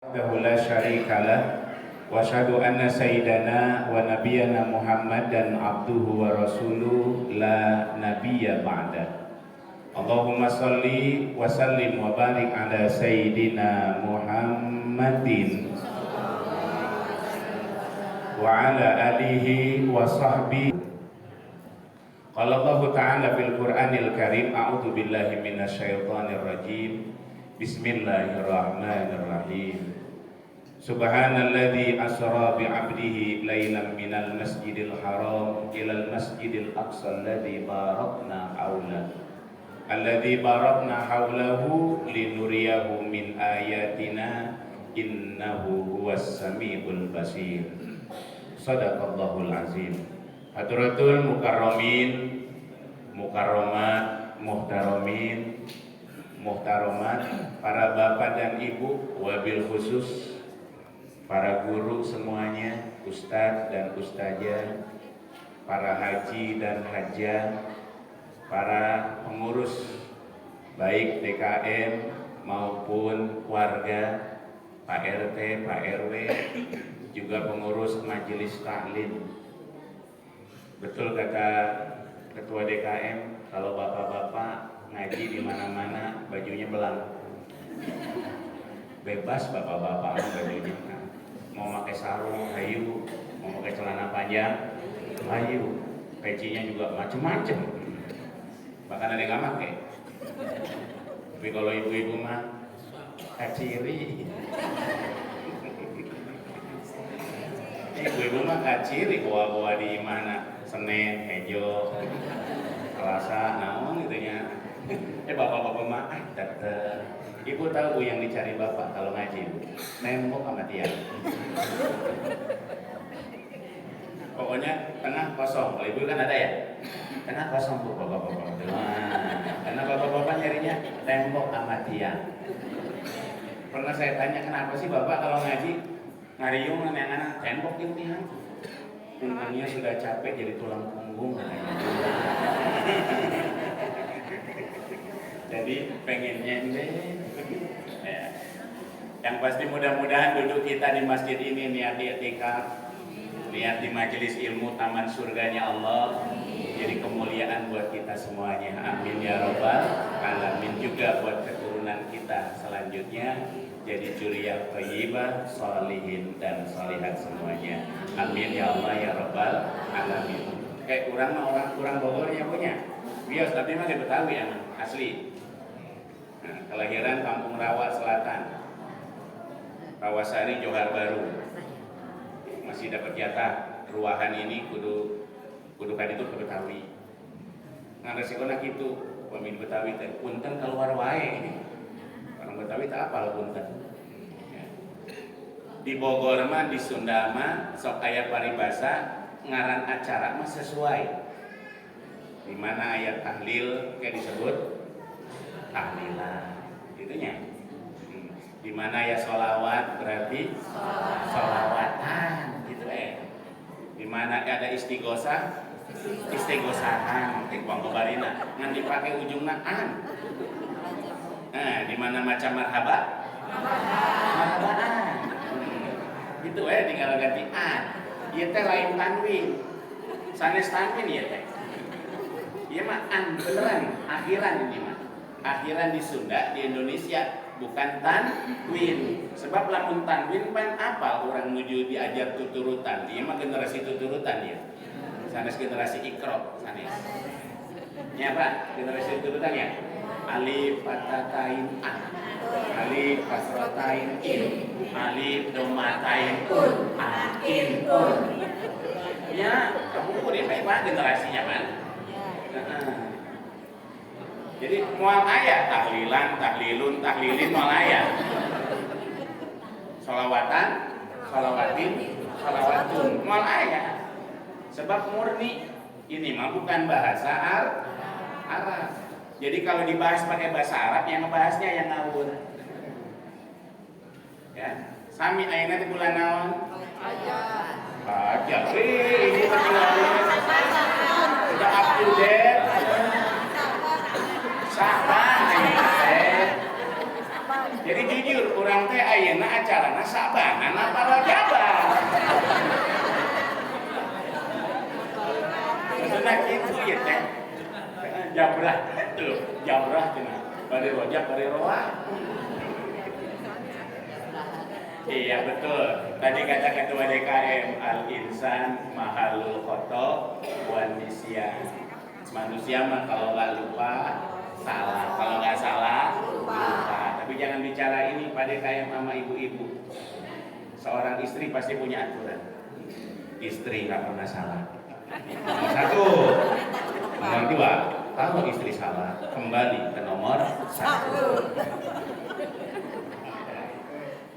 wahdahu la syarika lah wa asyhadu anna sayyidana wa nabiyyana Muhammadan abduhu wa rasuluh la nabiyya ba'da. Allahumma shalli wa sallim wa barik ala sayyidina Muhammadin wa ala alihi wa sahbihi. Qala Allah ta'ala fil Qur'anil Karim, a'udzu billahi minasyaitonir rajim. Bismillahirrahmanirrahim. Subhanalladzi asra bi 'abdihi lailan minal masjidil haram ilal masjidil aqsa alladzi barakna haulahu linuriyahu min ayatina innahu huwas samiul basir. Shadaqallahul azim. Hadratul mukarramin, mukarramat, muhtaramin, muhtaromat, para bapak dan ibu, wabil khusus para guru semuanya, ustadz dan ustazah, para haji dan hajjah, para pengurus baik DKM maupun warga, Pak RT, Pak RW, juga pengurus majelis taklim. Betul kata ketua DKM, kalau bapak-bapak ngaji di mana-mana bajunya belang. Bebas bapak-bapak bajunya. Mau pakai sarung, ayo. Mau pakai celana panjang, ayo. Pecinya juga macam-macam. Bahkan ada yang nggak pakai. Tapi kalau ibu-ibu mah kaciri. Ibu-ibu mah kaciri, bawa-bawa di mana? Senin, Hejo, Selasa, naon gitu nya. Bapak-bapak mah, ibu tahu Bu yang dicari bapak kalau ngaji, Bu? Nembok sama tiang. Pokoknya tengah kosong. Kalau ibu kan ada ya, tengah kosong Bu bapak-bapak. Karena bapak-bapak nyarinya tembok sama tiang. Pernah saya tanya, kenapa sih bapak kalau ngaji ngariung anak-anak tembok di tiang? Punggungnya sudah capek jadi tulang punggung. Jadi pengennya ini ya. Yang pasti mudah-mudahan duduk kita di masjid ini niat di i'tikaf, niat di majelis ilmu taman surganya Allah, jadi kemuliaan buat kita semuanya. Amin ya rabbal alamin. Juga buat keturunan kita selanjutnya jadi dzurriyyah thayyibah, sholihin dan sholihat semuanya. Amin ya Allah ya rabbal alamin. Kayak orang Bogor yang punya bios, tapi mah di Betawi ya, asli. Nah, kelahiran Kampung Rawa Selatan, Rawasari, Johar Baru. Masih dapat jatah ruahan ini kudu kan itu ke Betawi. Ngan resikonya gitu, pemimpin Betawi teh punten keluar wae ini. Orang Betawi tak apal punten. Ya. Di Bogor mah, di Sunda mah sok aya paribasa ngaran acara mah sesuai. Di mana ayat tahlil kayak disebut tahlilan, itunya. Di mana ya sholawat berarti sholawatan, gitu Di mana ada istighosah, istighosahan, timbang kebarina, ngan dipakai ujungna an. Nah, di mana macam marhaba, marhabaan. Gitu tinggal ganti an. Ieu teh lain tanwin. Sanes tanwin ieu teh. Ieu mah an beneran, akhiran ini mah. Akhiran di Sunda, di Indonesia bukan tanwin. Sebab lamun tanwin pan apa orang menuju diajar tuturutan. Dia mah generasi tuturutan ya. Sanes generasi ikro sanes. Ya Pak, generasi tuturutan ya. Alif fatatain a. Alif kasratain in. Alif domatain un. In un. Ya, kamu udah Pak generasinya Pak. Jadi mual ayat tahlilan, tahlilun, tahlilin mual ayat. Sholawatan, sholawatin, sholawatun mual ayat. Sebab murni ini mah bukan bahasa Arab. Jadi kalau dibahas pakai bahasa Arab, yang ngebahasnya yang ngawur. Ya, sami ayeuna di bulan naon? Aja. Ini udah up to date. Sabar, Jadi jujur, orang teh ayeuna acarana sabanan apa rajaban. Maksudnya gitu ya teh. Jabrah tuh, jabrah cenah. Bari rojak, bari roah. Iya betul. Tadi kata ketua DKM, al-insan mahalul khoto wan nisyan. Manusia mah kalau nggak lupa salah, kalau nggak salah lupa. Tapi jangan bicara ini pada kayak mama ibu-ibu. Seorang istri pasti punya aturan. Istri nggak pernah salah. Nomor satu. Nomor dua, kalau istri salah kembali ke nomor satu.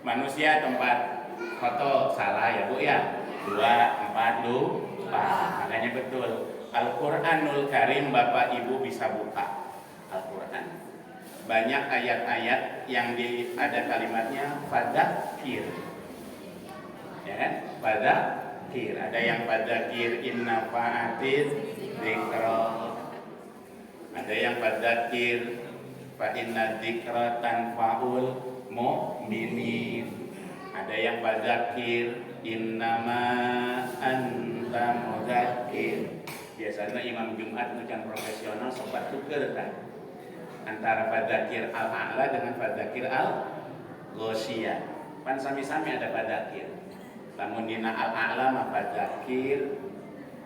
Manusia tempat foto salah ya Bu ya. 2, 4 lupa. Makanya betul. Al-Quranul Karim Bapak Ibu bisa buka Al-Quran. Banyak ayat-ayat yang ada kalimatnya fadzakir. Ya kan? Fadzakir. Ada yang fadzakir inna fa'atiz dzikra. Ada yang fadzakir fa inna dzikra tanfa'ul mu'minin. Ada yang fadzakir innama anta mudzakir. Biasanya imam Jumat nucan profesional sobat tuker kan antara fadzakir al-a'la dengan fadzakir al-ghosyiyah. Pan sami-sami ada fadzakir. Lamun dina al-a'la mah fadzakir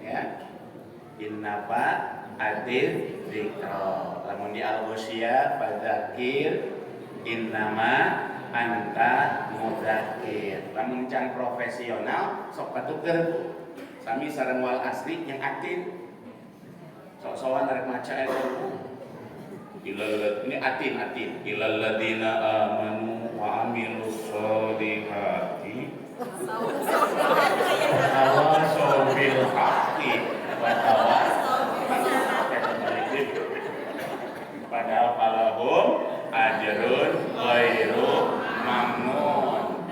ya. Inna fa'atir dzikra. Lamun di al-ghosyiyah fadzakir innama anta mudzakir. Lamun can profesional sok patuker sami sareng wal asri yang aktif. Sok-sokan arek maca eta. Ini atin. Ilal ladina amanu wa amilus solihati. Tawasaw bil haqqi wa tawasaw padahal falahum ajrun ghairu mamnun.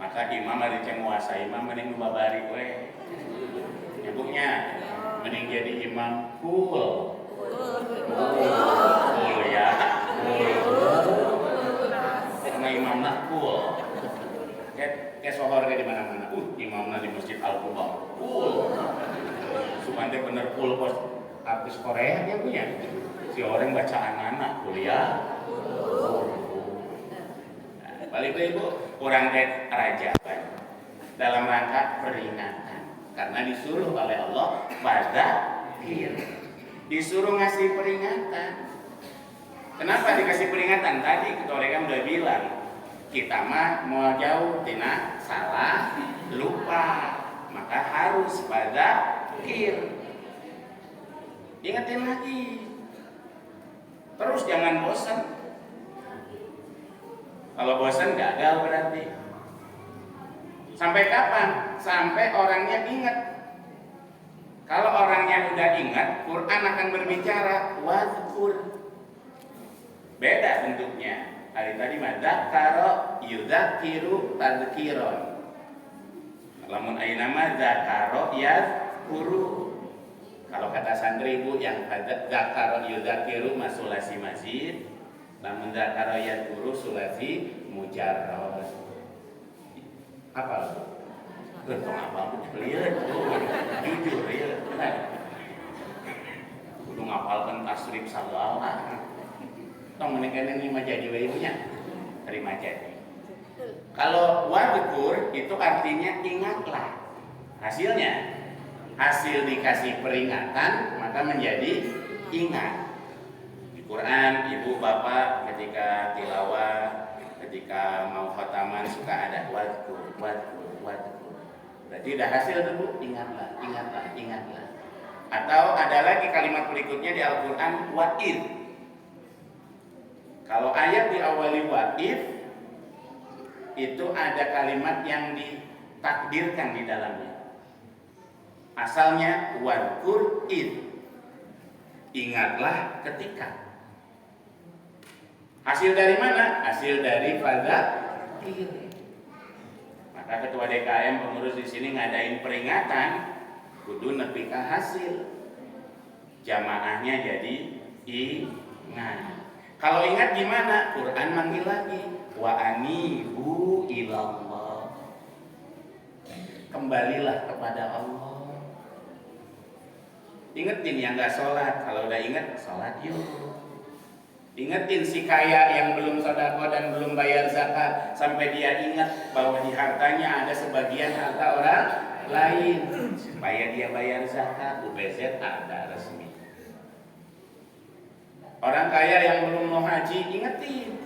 Maka imam ari cenguasa imam mending babari we. Ibunya mending jadi imam cool ya karena imamnya cool kayak sohor kayak di mana-mana imamnya di masjid Al-Qubah cool supaya bener cool bos artis Korea dia punya si orang bacaan anak kuliah balik ibu kurang kayak raja dalam rangka peringatan karena disuruh oleh Allah fadzakir. Disuruh ngasih peringatan. Kenapa dikasih peringatan? Tadi ketua DKM udah bilang kita mah mau jauh tina salah lupa maka harus fadzakir. Ingetin lagi. Terus jangan bosan. Kalau bosan gagal berarti. Sampai kapan? Sampai orangnya ingat. Kalau orangnya udah ingat, Quran akan berbicara wadkur. Beda bentuknya. Hari tadi mah dzakara yudzakiru tadzkiron. Lamun ayeuna mah dzakara yadhkuru. Kalau kata santri Bu yang dzakara yudzakiru mah sulasi mazid, lamun dzakara yadhkuru sulasi mujarrad. Apa itu? Tong apa lihat jujur ya. Kudu ngapalkeun tasrif sagala. Tong menikahnya ini mah jadi ibunya. Terima jadi. Kalau wadkur itu artinya ingatlah. Hasilnya hasil dikasih peringatan maka menjadi ingat. Di Quran ibu bapak ketika tilawah ketika mau khataman suka ada wadkur. Berarti udah hasil dulu, ingatlah. Atau ada lagi kalimat berikutnya di Al-Quran wa'id. Kalau ayat diawali wa'id itu ada kalimat yang ditakdirkan di dalamnya. Asalnya wadkur id. Ingatlah ketika. Hasil dari mana? Hasil dari fadzakir. Maka ketua DKM pengurus di sini ngadain peringatan kudu nepi ka hasil. Jamaahnya jadi ingat. Kalau ingat gimana? Quran manggil lagi. Wa anibu ilallah. Kembalilah kepada Allah. Ingetin yang gak sholat, kalau udah inget sholat yuk. Ingetin si kaya yang belum sedekah dan belum bayar zakat, sampai dia ingat bahwa di hartanya ada sebagian harta orang lain, supaya dia bayar zakat. UBZ ada resmi. Orang kaya yang belum mau haji, ingetin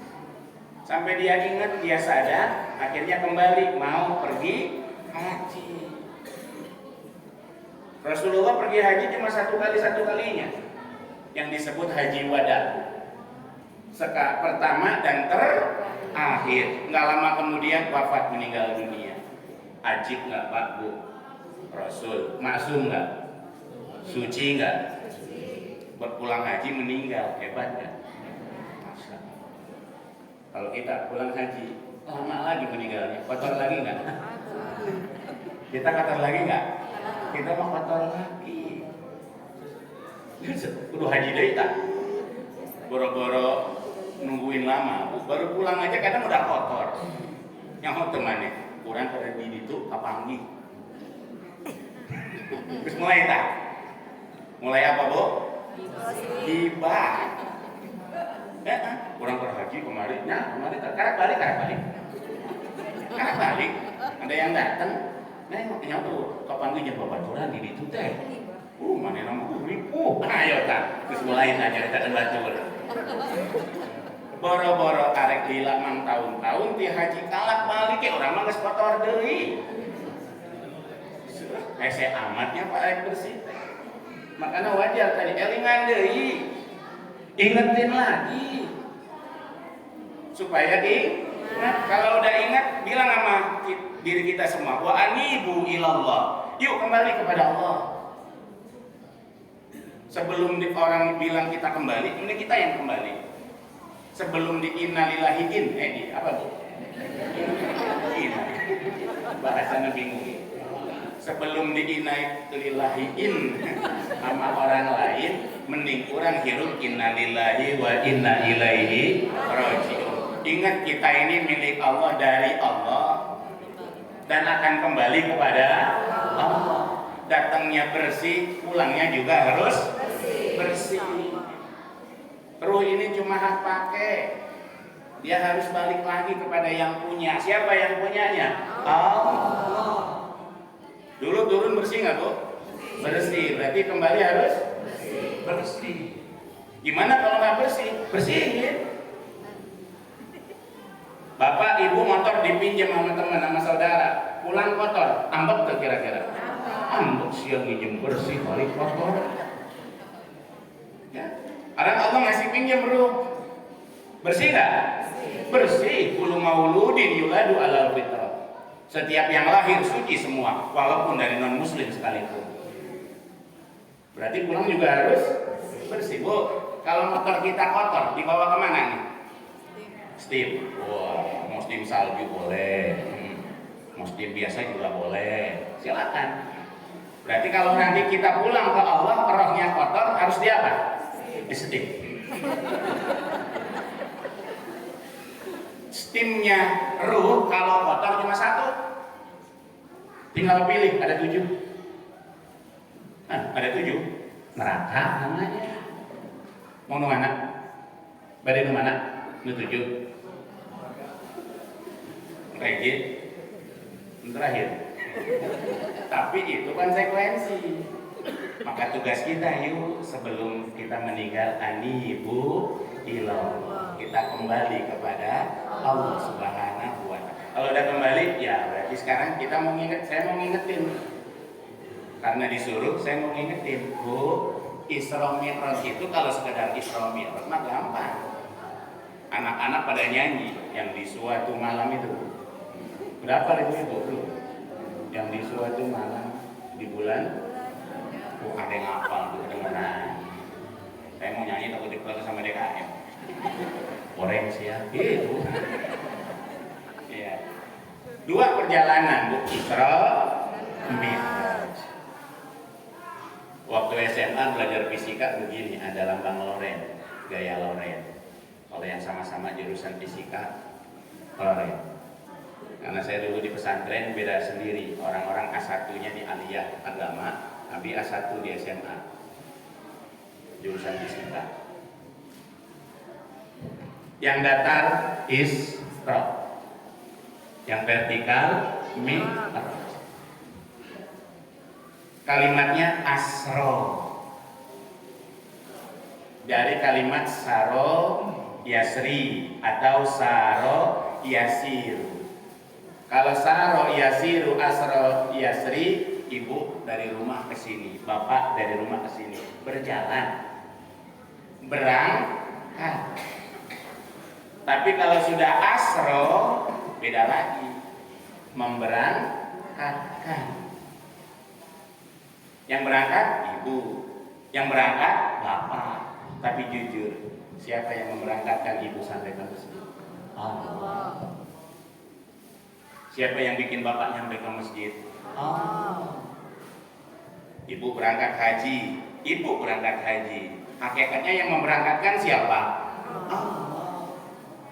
sampai dia ingat, dia sadar, akhirnya kembali mau pergi haji. Rasulullah pergi haji cuma satu kalinya, yang disebut haji wada. Pertama dan terakhir. Nggak lama kemudian wafat, meninggal dunia. Ajib nggak Pak Bu? Rasul maksum nggak? Suci nggak? Berpulang haji meninggal, hebat nggak? Kalau kita pulang haji lama lagi meninggalnya, kotor lagi nggak? Kita kotor lagi nggak? Kita mau kotor lagi. Kudu haji deh tak? Boro-boro nungguin lama, baru pulang aja kadang udah kotor. Yang mau temannya kurang pada di itu kapanggi. Terus mulai tak? Mulai apa Bu? Hibah. Kurang berhaji kemarin. Nah kemarin karek balik. Ada yang datang. Nah tuh kapanggi jeung babaturan di itu teh. Mana nama ribu. Ayo tak. Terus mulai aja kita batur. Boro-boro karek lila 6 tahun ti haji kalak balik ke orang mah geus kotor deui. Hese amatnya Pak Arek bersih. Makanya wajar tadi elingan deui. Ingetin lagi. Supaya ingat. Kalau udah ingat bilang sama diri kita semua, wa anibu ilallah. Yuk kembali kepada Allah. Sebelum orang bilang kita kembali, ini kita yang kembali. Sebelum di innalillahiin, di apa Bu? Bahasanya bingung. Sebelum di innalillahiin sama orang lain, mending kurang hirup innalillahi wa inna ilaihi raji'un. Ingat kita ini milik Allah, dari Allah, dan akan kembali kepada Allah. Datangnya bersih, pulangnya juga harus bersih. Ruh ini cuma hak pakai. Dia harus balik lagi kepada yang punya. Siapa yang punyanya? Allah. Dulu turun bersih nggak Bu? Bersih. Berarti kembali harus bersih. Gimana kalau nggak bersih? Bersihin. Bapak ibu motor dipinjam sama teman, sama saudara, pulang kotor, ambek tuh kira-kira? Ambek siang minjem bersih, balik kotor. Ya. Orang Allah ngasih pinjam ruh, bersih nggak? Bersih. Kullu mauludin yuladu alal fitrah. Setiap yang lahir suci semua, walaupun dari non muslim sekalipun. Berarti pulang juga harus bersih Bu. Kalau motor kita kotor, dibawa kemana nih? Steam. Wah, mau steam salju boleh, mau steam biasa juga boleh. Silakan. Berarti kalau nanti kita pulang ke Allah, rohnya kotor, harus di apa? Steam. Steamnya ruh kalau kotor cuma satu, tinggal pilih, ada 7. Nah, ada 7. Neraka namanya. Mau mana? Badai mana? Nu 7. Regi terakhir. Tapi itu konsekuensi. Maka tugas kita yuk sebelum kita meninggal, anibu ilallah. Kita kembali kepada Allah Subhanahu wa ta'ala. Kalau udah kembali, ya berarti sekarang kita mau nginget, saya mau ngingetin. Karena disuruh, saya mau ngingetin. Bu, Isra Mi'raj itu kalau sekedar Isra Mi'raj mah gampang. Anak-anak pada nyanyi yang di suatu malam itu. Berapa ibu-ibu? Yang di suatu malam di bulan, ada yang hafal tuh kedengeran. Saya mau nyanyi takut diprotes sama DKM. Goreng sih ya, gitu. Ya. 2 perjalanan Bu, Isra Mi'raj. Waktu SMA belajar fisika begini, ada lambang Loren, gaya Loren. Kalau yang sama-sama jurusan fisika, Loren. Karena saya dulu di pesantren beda sendiri. Orang-orang A1-nya di Aliyah Agama, Abi A1 di SMA. Jurusan fisika. Yang datar Isra. Yang vertikal Mi'raj. Kalimatnya asro. Dari kalimat saro yasri atau saro yasir. Kalau saro yasiru asro yasri, ibu dari rumah ke sini, bapak dari rumah ke sini, berjalan, berangkat. Tapi kalau sudah asro, beda lagi, memberangkatkan. Yang berangkat ibu, yang berangkat bapak. Tapi jujur, siapa yang memberangkatkan ibu sampai ke masjid? Allah. Siapa yang bikin bapak nyampe ke masjid? Allah. Ibu berangkat haji, ibu berangkat haji. Hakikatnya yang memberangkatkan siapa? Allah.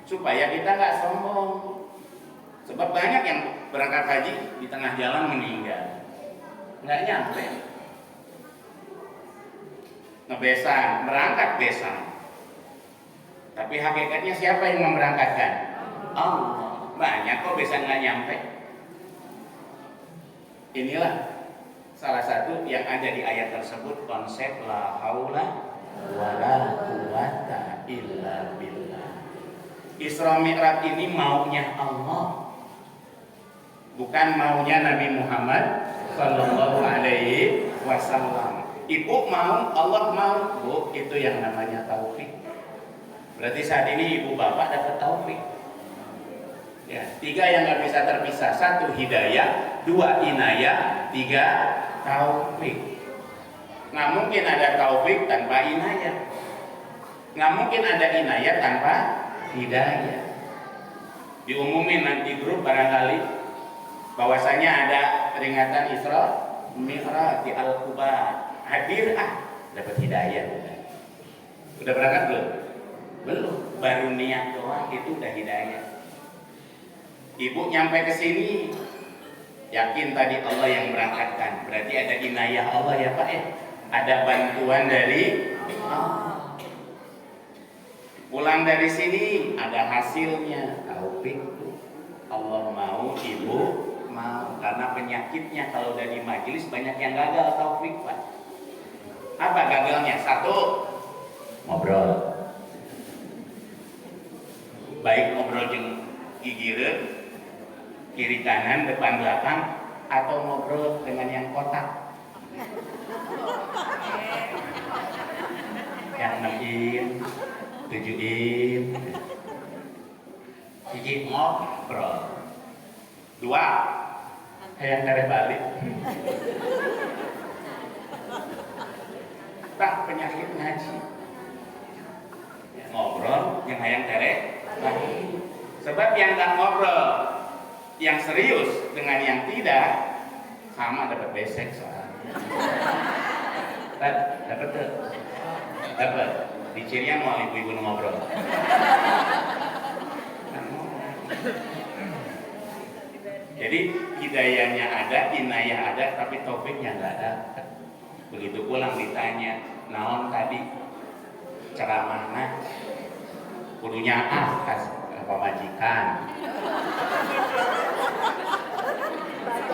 Supaya kita nggak sombong. Sebab banyak yang berangkat haji di tengah jalan meninggal, nggak nyampe. Ngebesan, berangkat besan. Tapi hakikatnya siapa yang memberangkatkan? Allah. Banyak kok besan nggak nyampe. Inilah salah satu yang ada di ayat tersebut, konsep la haula wala quwata illa billah. Isra Mi'raj ini maunya Allah, bukan maunya Nabi Muhammad sallallahu alaihi wasallam. Ibu mau, Allah mau, bu, itu yang namanya taufik. Berarti saat ini ibu bapak dapat taufik. Ya, 3 yang nggak bisa terpisah. 1 hidayah, 2 inayah, 3 taufik. Nggak mungkin ada taufik tanpa inayah. Nggak mungkin ada inayah tanpa hidayah. Diumumin nanti grup barangkali bahwasanya ada peringatan Isra Mi'raj di Al-Quba. Hadir dapat hidayah. Udah berangkat belum? Belum. Baru niat doang itu udah hidayah. Ibu nyampe ke sini, yakin tadi Allah yang berangkatkan. Berarti ada inayah Allah ya Pak ya. Ada bantuan dari Allah. Pulang dari sini ada hasilnya, taufik. Allah mau, ibu mau. Karena penyakitnya kalau dari majelis banyak yang gagal taufik Pak. Apa gagalnya? 1, ngobrol. Baik ngobrol jeung gigireun, kiri kanan, depan belakang, atau ngobrol dengan yang kotak. Yang 6 in, 7 in. Siji ngobrol. 2, hayang kare balik. Tak penyakit ngaji. Ya, ngobrol yang hayang kare balik. Sebab yang nggak ngobrol, yang serius dengan yang tidak sama dapat besek soalnya. Dapat tuh, dapat. Di Cirian mau ibu-ibu ngobrol. Jadi hidayahnya ada, inayah ada, tapi taufiknya nggak ada. Begitu pulang ditanya, naon tadi ceramahna kudunya kas pamajikan.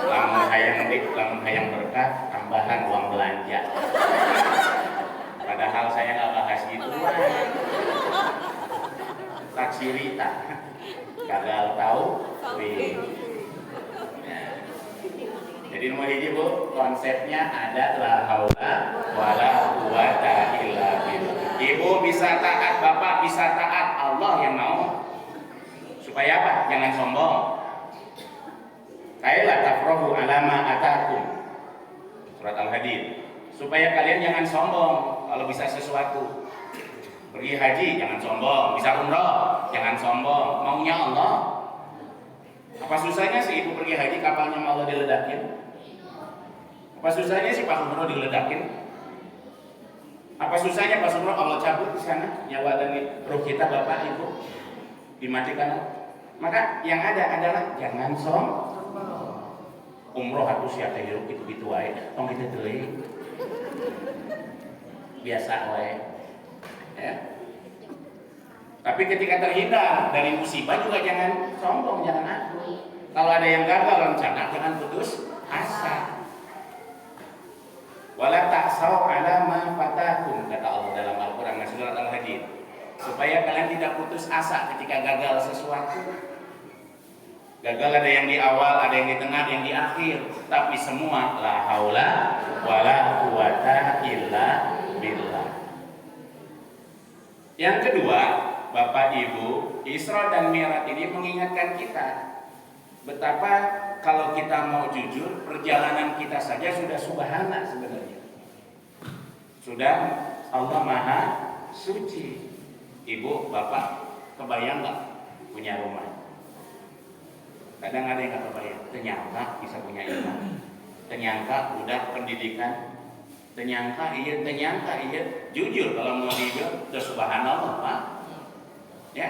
Lamun hayang berkah tambahan uang belanja. Padahal saya nggak bahas gitu. Taksirita gagal tahu. Jadi nomor hiji bu, konsepnya ada la haula wala quwata illa billah. Ibu bisa taat, bapak bisa taat, Allah yang mau. Supaya apa? Jangan sombong. Kailah tafrahu ala ma atakum. Surat Al-Hadid. Supaya kalian jangan sombong kalau bisa sesuatu. Pergi haji jangan sombong, bisa umroh jangan sombong. Maunya Allah. Apa susahnya sih ibu pergi haji kapalnya Allah diledakin? Apa susahnya sih pas umroh diledakin? Apa susahnya pas umroh Allah cabut di sana nyawa dan ruh kita bapak ibu dimatikan? Maka yang ada adalah jangan umroh atau siapa hirup itu wae, tong kita teuing. Biasa wae. Ya. Tapi ketika terhindar dari musibah juga jangan sombong, jangan aku. Kalau ada yang gagal rencana, jangan putus asa. Wala ta'sau ala ma fatakum, kata Allah dalam Al-Qur'an surat Al-Hadid. Supaya kalian tidak putus asa ketika gagal sesuatu. Gagal ada yang di awal, ada yang di tengah, ada yang di akhir. Tapi semua la haula wala quwata illa billah. Yang kedua, Bapak Ibu, Isra dan Mi'raj ini mengingatkan kita betapa kalau kita mau jujur, perjalanan kita saja sudah subhana sebenarnya. Sudah Allah Maha Suci. Ibu, Bapak, kebayang nggak punya rumah? Kadang ada yang nggak kebayang. Ternyata bisa punya iman. Ternyata udah pendidikan. Ternyata iya. Jujur kalau mau hidup, subhanallah Pak. Ya,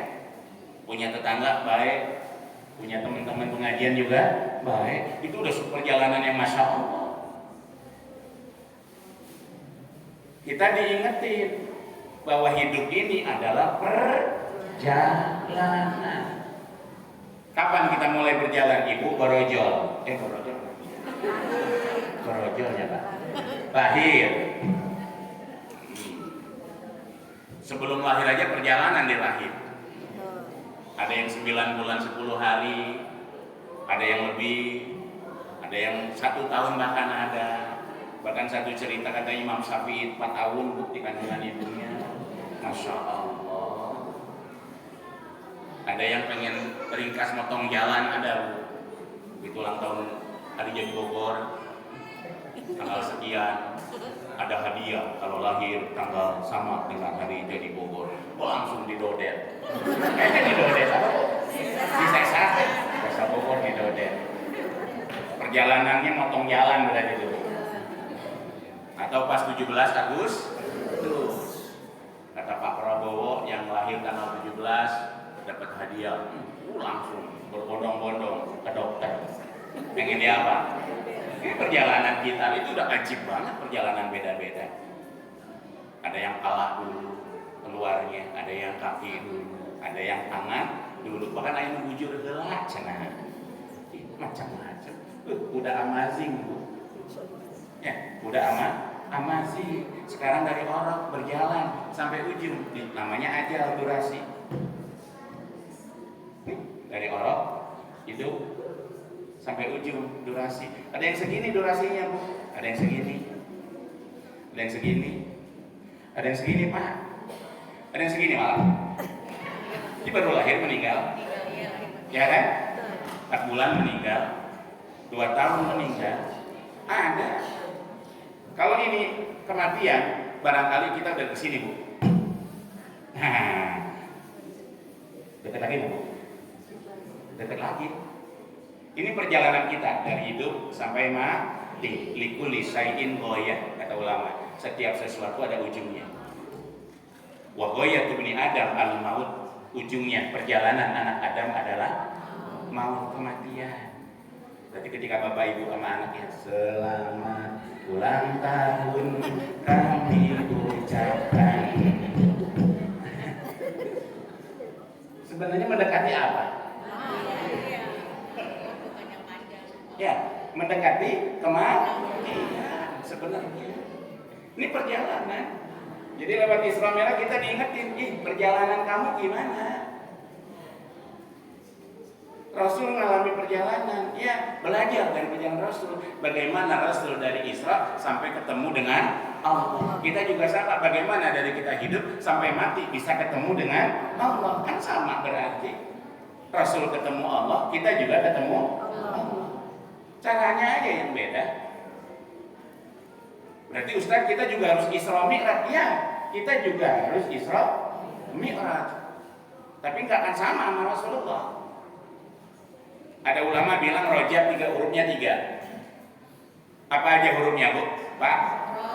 punya tetangga baik, punya teman-teman pengajian juga baik. Itu udah perjalanan yang masya Allah. Kita diingetin bahwa hidup ini adalah perjalanan. Kapan kita mulai berjalan, Ibu? Borojol. Borojolnya Pak. Lahir. Sebelum lahir aja perjalanan di lahir. Ada yang 9 bulan 10 hari, ada yang lebih, ada yang 1 tahun bahkan ada. Bahkan satu cerita kata Imam Syafi'i 4 tahun bukti kandungan ibunya. Masya Allah. Ada yang pengen ringkas motong jalan, ada itu ulang tahun hari jadi Bogor tanggal sekian, ada hadiah kalau lahir tanggal sama dengan hari jadi Bogor. Langsung didodet. Kayaknya didodet apa? Desa Bogor didodet. Perjalanannya motong jalan berarti itu. Atau pas 17 Agustus. Kata Pak Prabowo yang lahir tanggal 17 dapat hadiah, langsung berbondong-bondong ke dokter. Pengen dia apa? Ini perjalanan kita itu udah ajib banget, perjalanan beda-beda. Ada yang kepala dulu keluarnya, ada yang kaki dulu, ada yang tangan dulu. Bahkan ada yang bujur gelak cenah. Macam-macam. Udah amazing Bu. Ya, udah amazing. Sekarang dari orang berjalan sampai ujung, namanya ajal durasi. Dari orok itu sampai ujung durasi. Ada yang segini durasinya Bu, ada yang segini, ada yang segini, ada yang segini Pak, ada yang segini malah. Ini baru lahir meninggal, ya kan? 4 bulan meninggal, 2 tahun meninggal, ada. Kalau ini kematian, barangkali kita udah kesini Bu. Nah, dekat lagi Bu. Dekat lagi. Ini perjalanan kita dari hidup sampai mati. Likuli syai'in ghoyah, kata ulama. Setiap sesuatu ada ujungnya. Wa ghoyatu ibni Adam al-maut. Ujungnya perjalanan anak Adam adalah maut, kematian. Berarti ketika Bapak Ibu sama anaknya selamat ulang tahun kami ucapkan. Sebenarnya mendekati apa? Ya, mendekati kematian sebenarnya. Ini perjalanan. Jadi lewat Isra Mi'raj kita diingetin, perjalanan kamu gimana? Rasul mengalami perjalanan, ya belajar dari perjalanan Rasul. Bagaimana Rasul dari Isra sampai ketemu dengan Allah. Kita juga sama, bagaimana dari kita hidup sampai mati bisa ketemu dengan Allah. Kan sama berarti. Rasul ketemu Allah, kita juga ketemu Allah. Caranya aja yang beda. Berarti Ustaz kita juga harus Isra Mi'raj. Ya, kita juga harus Isra Mi'raj. Tapi nggak akan sama sama Rasulullah. Ada ulama bilang rojab 3 hurufnya 3. Apa aja hurufnya Bu? Pak?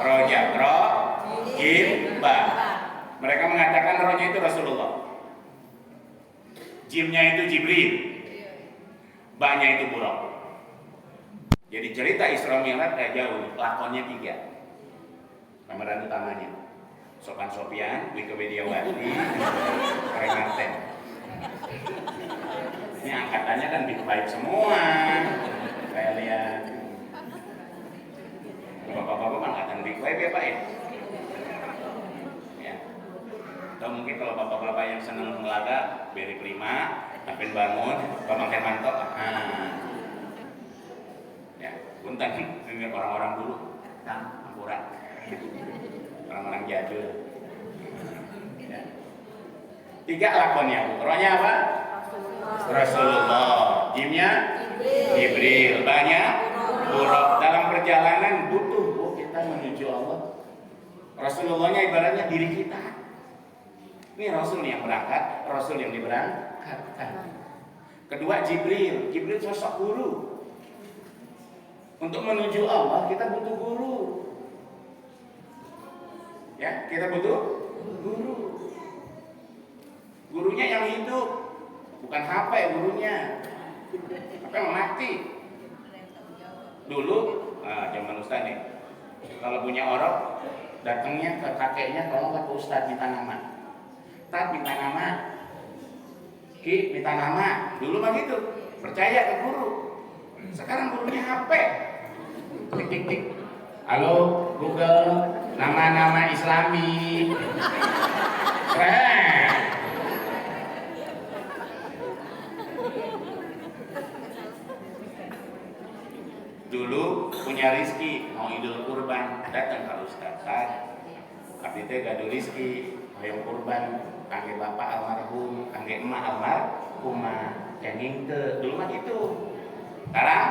Rojab, ro, jim, ba. Mereka mengatakan rohnya itu Rasulullah. Jimnya itu Jibril, Ba-nya itu Buraq. Jadi cerita Isra Mi'raj kayak jauh, lakonnya 3. Pemeran utamanya Sofyan Sopyan, Wikawediawati, Rengarten. Ini angkatannya kan big five semua. Saya lihat. Bapak-bapak angkatan big five ya Pak ya? Ya. Atau mungkin kalau bapak-bapak yang senang melaga, Beri Prima, Tapin Bangun, Bambang Hermanto. Ya, punten ini orang-orang dulu, kan, akurat. Orang-orang jadul. Ya. 3 lakonnya, rohnya apa? Rasulullah. Jimnya Jibril. Ba-nya Buraq. Dalam perjalanan butuh kita menuju Allah. Rasulullahnya ibaratnya diri kita. Ini Rasul yang berangkat, Rasul yang diberangkatkan. Kedua Jibril. Jibril sosok guru. Untuk menuju Allah kita butuh guru. Ya, kita butuh guru. Gurunya yang hidup, bukan HP gurunya. HP mati. Dulu, zaman Ustaz nih, kalau punya orang, datangnya ke kakeknya, kalau nggak ke Ustaz minta nama. Ustaz minta nama, Ki minta nama. Dulu mah gitu, percaya ke guru. Sekarang gurunya HP. Tik tik tik. Halo Google, nama-nama Islami. Keren. Dulu punya rezeki mau Idul Kurban datang ke Ustaz. Abdi teh gaduh rezeki hoyong kurban kangge bapak almarhum, kangge emak almarhumah. Cenging teu dulu mah gitu. Sekarang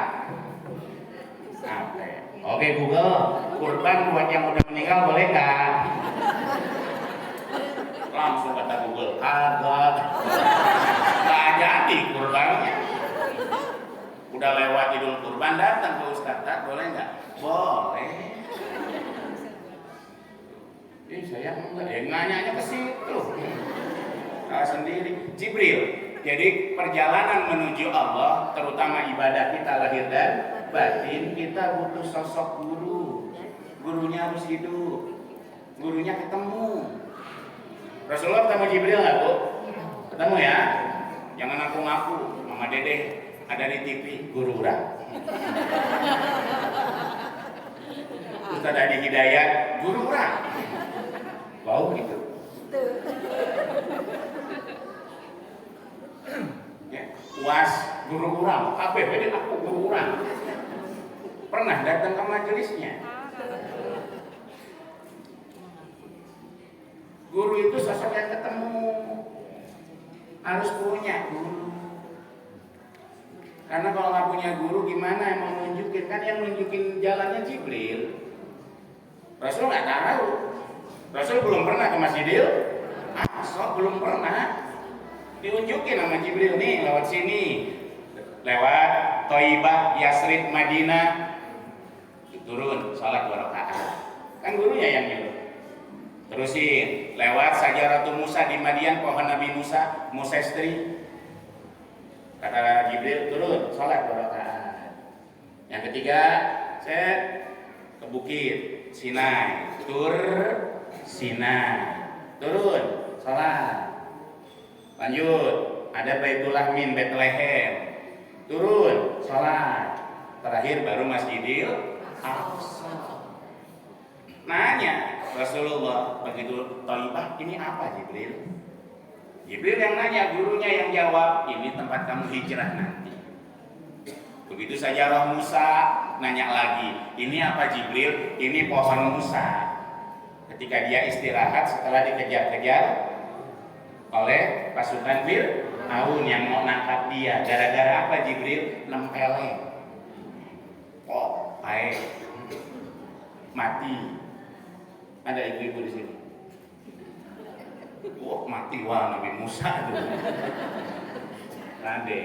apa ya? Oke Google, kurban buat yang udah meninggal boleh nggak? Langsung kata Google, kagak. Nggak jadi kurbannya. Udah lewat Idul Kurban datang ke Ustaz, boleh nggak? Boleh. Saya enggak, ya nanya ke situ. Sendiri. Jibril. Jadi perjalanan menuju Allah, terutama ibadah kita lahir dan batin, kita butuh sosok guru. Gurunya harus hidup. Gurunya ketemu. Rasulullah ketemu Jibril nggak Bu? Ketemu ya. Jangan ngaku-ngaku, Mama Dede ada di TV, guru orang. Ustaz Adi Hidayat, guru orang. Wow gitu. Ya, UAS guru orang, APBD aku guru orang. Pernah datang ke majelisnya. Guru itu sosok yang ketemu, harus punya guru. Karena kalau nggak punya guru gimana yang mau nunjukin? Kan yang nunjukin jalannya Jibril. Rasul nggak tahu. Rasul belum pernah ke Masjidil Aqsa, belum pernah diunjukin sama Jibril nih lewat sini, lewat Thaibah, Yasrib, Madinah, turun salat 2 rakaat. Kan gurunya yang nyuruh. Terusin lewat Sajaratul Musa di Madian, pohon Nabi Musa, Musestri. Kata Jibril turun salat 2 rakaat. Yang ketiga, saya ke bukit Sinai, Sinai, turun salat. Lanjut, ada Baitul Lahmin, Bethlehem, turun salat. Terakhir baru Masjidil Aqsa. Nanya Rasulullah begitu Thaibah, ini apa Jibril? Jibril yang nanya, gurunya yang jawab, ini tempat kamu hijrah nanti. Begitu saja roh Musa nanya lagi, ini apa Jibril? Ini pohon Musa. Ketika dia istirahat setelah dikejar-kejar oleh pasukan Fir'aun yang mau nangkap dia, gara-gara apa Jibril? Nempeleng. Oh, baik. Mati. Ada ibu-ibu di sini. Mati wah Nabi Musa itu. Rade.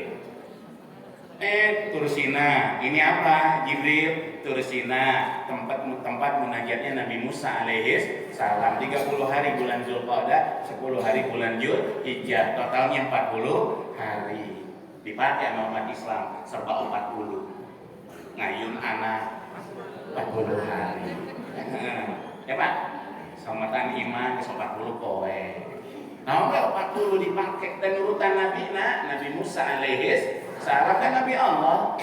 Tursina, ini apa? Jibril, Tursina, tempat munajatnya Nabi Musa alaihis salam. 30 hari bulan Zulqa'dah, 10 hari bulan Zulhijjah, totalnya 40 hari. Dipakai sama umat Islam serba 40. Ngayun anak 40 hari. Ya Pak, somatan iman ke 40 kowe. Nah, 40 dipakai dan urutan Nabi Musa alaihis salam kan Nabi Allah,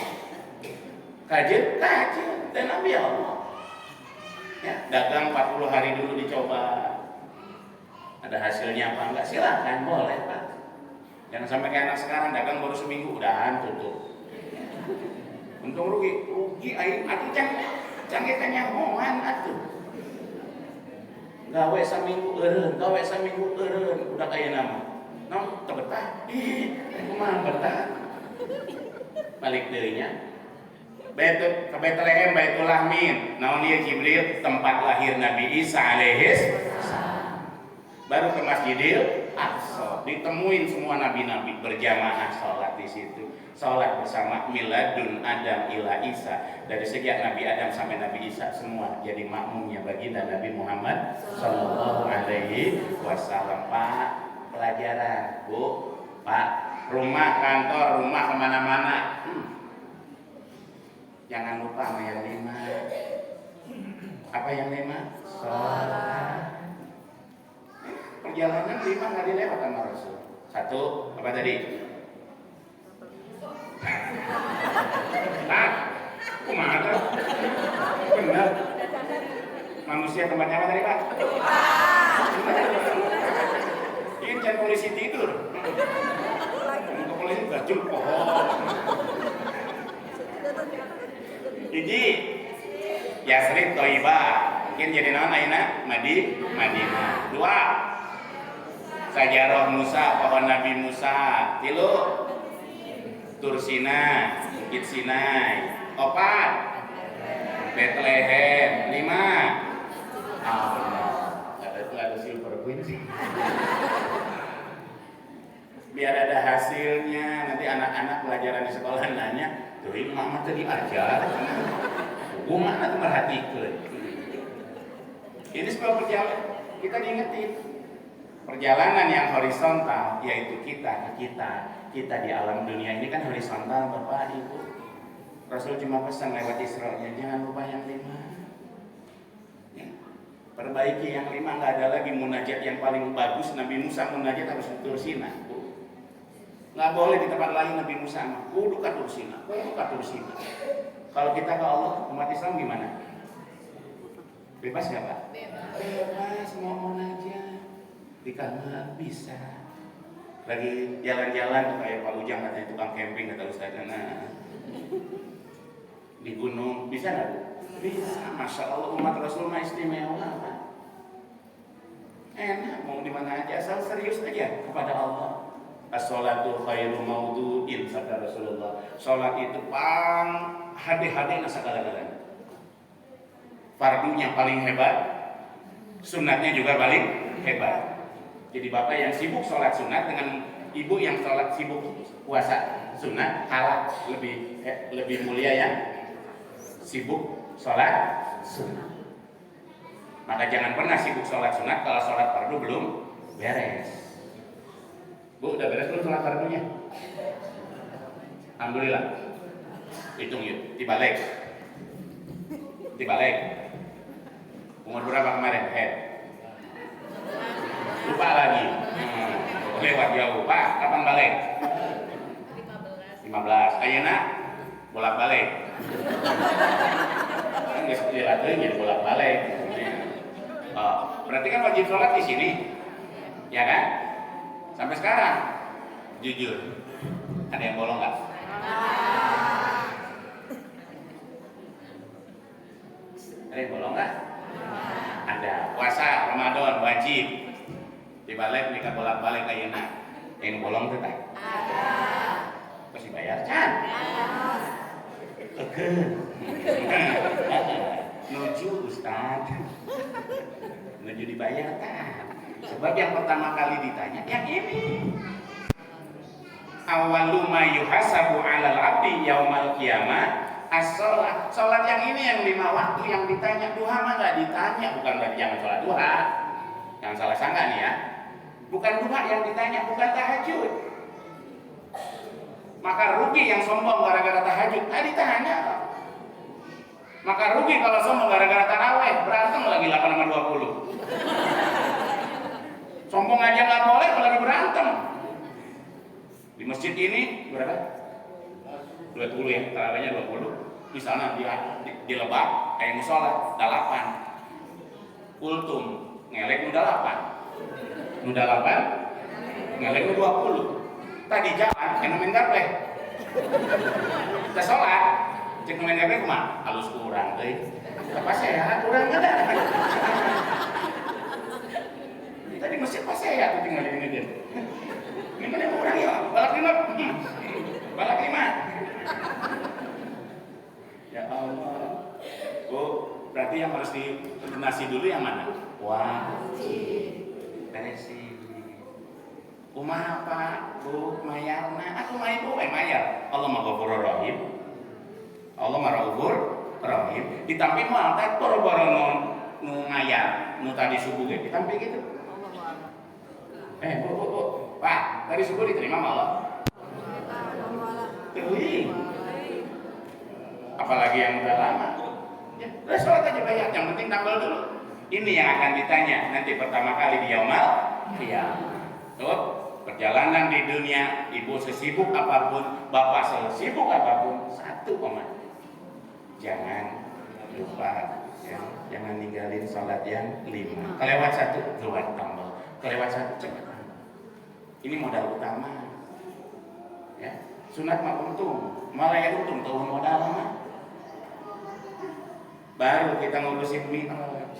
kajian dan Nabi Allah. Ya, dagang 40 hari dulu dicoba, ada hasilnya apa enggak, silakan boleh Pak. Jangan sampai kayak anak sekarang dagang baru seminggu udahan tutup. Untung rugi aing atuh canggih kanyahoan atuh. Gawe saminggu eureun udah kayak nama. Nom teu betah. Kumaha betah? Balik deurinya. Ke Betlehem Baitul Lahmin. Naon ieu Jibril tempat lahir Nabi Isa alaihis salam. Baru ke Masjidil Aqsa, ditemuin semua nabi-nabi berjamaah sholat di situ. Sholat bersama miladun Adam ila Isa, dari sejak Nabi Adam sampai Nabi Isa semua jadi makmumnya baginda Nabi Muhammad sallallahu alaihi wasallam. Pak, pelajaran, Bu, Pak, rumah, kantor, rumah kemana-mana. Jangan lupa sama yang 5. Apa yang 5? Sholat. Perjalanan 5 nggak dilewat sama Rasul. 1, apa tadi? Nah, kumaha tuh? Benar. Manusia tempatnya apa tadi Pak? Ini jangan polisi tidur. Untuk polisi gajul pohon. Hiji, Yasrib Thayyibah, mungkin jadi naon ayeuna Madinah. 2, Sajarah Musa, pohon Nabi Musa. 3, Tursina, Bukit Sinai. 4, Bethlehem. 5, nggak ada silver queen sih. Biar ada hasilnya, nanti anak-anak pelajaran di sekolah nanya, tuh ini mama tadi ajar, gua mana tuh merhatikan. Ini sebuah perjalanan, kita diingetin perjalanan yang horizontal, yaitu kita di alam dunia ini kan horizontal Bapak Ibu. Rasul cuma pesan lewat Isra-nya, jangan lupa yang 5. Ya. Perbaiki yang 5, nggak ada lagi munajat yang paling bagus. Nabi Musa munajat harus di Tursina. Nggak boleh di tempat lain. Nabi Musa kudu ka Tursina. Kalau kita ke Allah, umat Islam gimana? Bebas nggak Pak? Bebas, mau munajat di kamar bisa. Lagi jalan-jalan kayak Pak Ujang katanya tukang camping kata Ustaz. Nah, di gunung bisa nggak Bu? Bisa. Masya Allah, umat Rasul mah istimewa Pak. Enak, mau di mana aja asal serius aja kepada Allah. As-sholatu khairu maudu'in, sabda Rasulullah. Sholat itu hade-hade segala-galanya. Fardunya paling hebat, sunatnya juga paling hebat. Jadi bapak yang sibuk sholat sunat dengan ibu yang sholat sibuk puasa sunat, kalah lebih mulia yang sibuk sholat sunat. Maka jangan pernah sibuk sholat sunat kalau sholat fardu belum beres. Bu, udah beres belum sholat fardunya? Alhamdulillah. Hitung yuk, dibalik. Umur berapa kemarin? Lupa lagi. Lewat jauh. Pak, kapan balik? 15. Ayeuna bolak-balik. Kan geus dilatih bolak-balik. Oh, berarti kan wajib sholat di sini. Ya kan? Sampai sekarang. Jujur. Ada yang bolong enggak? Ada yang bolong enggak? Ada. Puasa Ramadan wajib. Dibalik nikah bolak-balik ayeuna. Yang bolong teh tah? Ada. Pasti bayar can? Oke. Nuju Ustaz. Nuju dibayar kan? Sebab yang pertama kali ditanya yang ini. Awwalu ma yuhasabu 'alal 'abdi yaumal qiyamah as-shalah. Salat yang ini yang 5 waktu yang ditanya. Duha mah enggak ditanya, bukan berarti jangan salat duha. Jangan salah sangka nih ya. Bukan duha yang ditanya, bukan tahajud. Maka rugi yang sombong gara-gara tahajud. Ditanya. Maka rugi kalau sombong gara-gara tarawih, berantem lagi 8 sama 20. Sombong aja nggak boleh, apalagi berantem. Di masjid ini berapa? 20 ya, tarawihnya 20. Misalnya dia di Lebak, kayak musola, 8. Kultum, ngelek udah 8. Udah 8, ngelek udah 20. Tadi jalan, kena main gapleh. Kita sholat, cek main gapleh kemana? Halus kurang, apa sehat? Kurang ada. Tadi masjid pas saya tuh tinggal di Medan. Gimana yang kurang ya? Balak 5. Balak 5. Ya Allah. Oh, berarti yang harus dilunasi dulu yang mana? Wajib. Beresin. Kumaha Pak, Bu, mayarna. Aku mah ibu mayar. Allah mah Ghafurur Rahim. Allah mah Raufur Rahim. Ditampi mah teh boro-boro nu mayar, nu tadi subuh ge ditampi gitu. Bu, Pak, tadi subuh diterima malah. Teuing. Apalagi yang udah lama. Ya, udah sholat aja bayar, yang penting tambal dulu. Ini yang akan ditanya nanti pertama kali di yaumul qiyamah. Tuh, perjalanan di dunia, ibu sesibuk apapun, bapak sesibuk apapun, satu koman. Jangan lupa, ya, jangan ninggalin sholat yang 5. Kelewat 1, keluar tambal. Kelewat 1, cepat. Ini modal utama, ya. Sunat mah untung, malah ya untung tahu modal mah. Baru kita ngurusin mi'raj.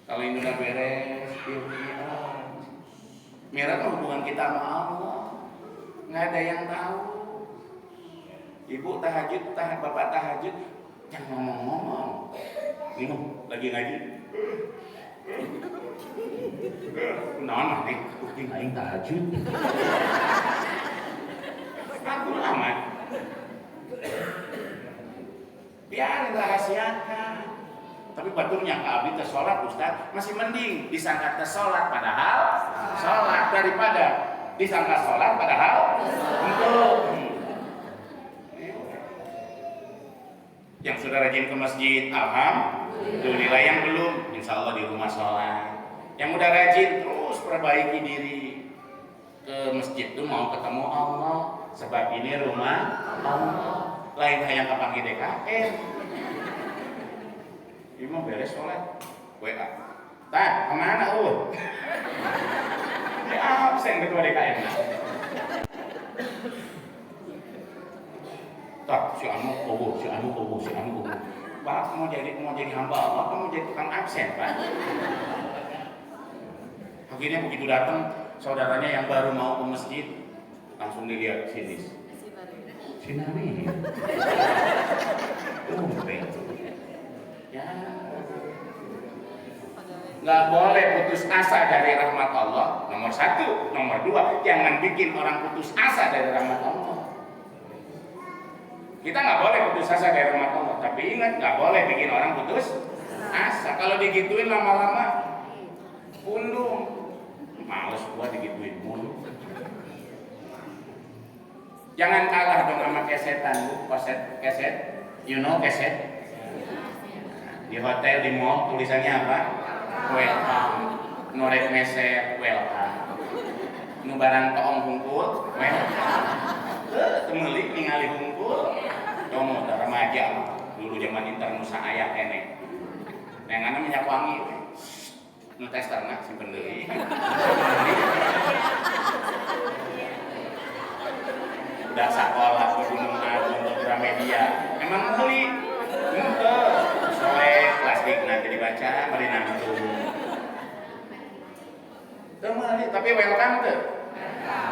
Kalau ini udah beres, mi'raj. Mi'raj mah hubungan kita sama Allah, nggak ada yang tahu. Ibu tahajud, bapak tahajud, jangan ngomong-ngomong. Minum lagi ngaji. Nah, nih, kucing aing tahajud. Aku amat. Biarin rahasiakan. Tapi baturnya ke abdi teh sholat Ustaz, masih mending disangka teh sholat padahal sholat daripada disangka sholat padahal untuk. Yang sudah rajin ke masjid, alhamdulillah. Yang belum, insya Allah di rumah sholat. Yang udah rajin terus perbaiki diri. Ke masjid tuh mau ketemu Allah, sebab ini rumah Allah. Lain hayang kapanggih DKM. Ini mau beres sholat, WA. Tah, kemana Dia absen ketua DKM. Tak, si anu. Pak mau jadi hamba Allah, mau jadi tukang absen, Pak. Akhirnya begitu datang saudaranya yang baru mau ke masjid, langsung dilihat sini. Sinari. Ya. Nggak boleh putus asa dari rahmat Allah. Nomor 1, nomor 2, jangan bikin orang putus asa dari rahmat Allah. Kita nggak boleh putus asa dari rahmat Allah, tapi ingat nggak boleh bikin orang putus asa. Kalau digituin lama-lama pundung. Males gua digituin mulu. Jangan kalah dong sama kesetan, Bu. Keset. You know keset? Di hotel, di mall tulisannya apa? Welcome. Norek meset, welcome. Nu barang toong hungkul, welcome. Temelik ningali hungkul. Domo remaja mah. Dulu zaman internet nusa aya kene. Nenganna minyak wangi. Nu testerna simpen deui. Udah sekolah ke Gunung Agung ke Gramedia. Emang beli? Henteu. Soalnya plastik nanti dibaca, mari nantung. Tapi welcome tuh.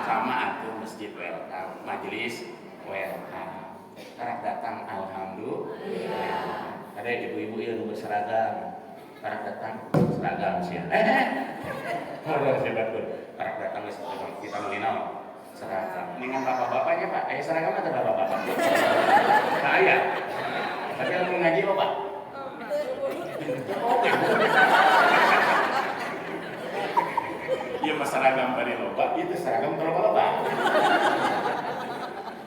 Sama atuh masjid welcome, majelis welcome. Karak datang alhamdulillah. Ada ibu-ibu yang berseragam. Karak datang seragam sih. Harus hebat tuh. Karak datang kita melinau. Seragam. Dengan bapak-bapaknya Pak, seragam atau bapak-bapak? Saya. Tapi kalau mengaji apa Pak? Oke. Iya mas seragam pada loba, itu seragam kalau Pak.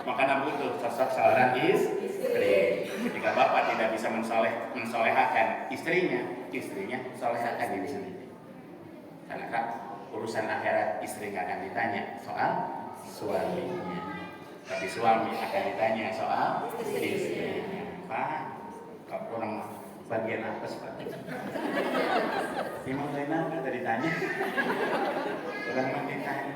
Makanya butuh sosok seorang istri. Ketika bapak tidak bisa mensolehakan istrinya solehakan diri sendiri. Karena Kak, urusan akhirat istri nggak akan ditanya soal suaminya, tapi suami akan ditanya soal istrinya. Pak, kok kurang bagian apa Pak? Imam Zainal nggak tadi ditanya, kurang ditanya.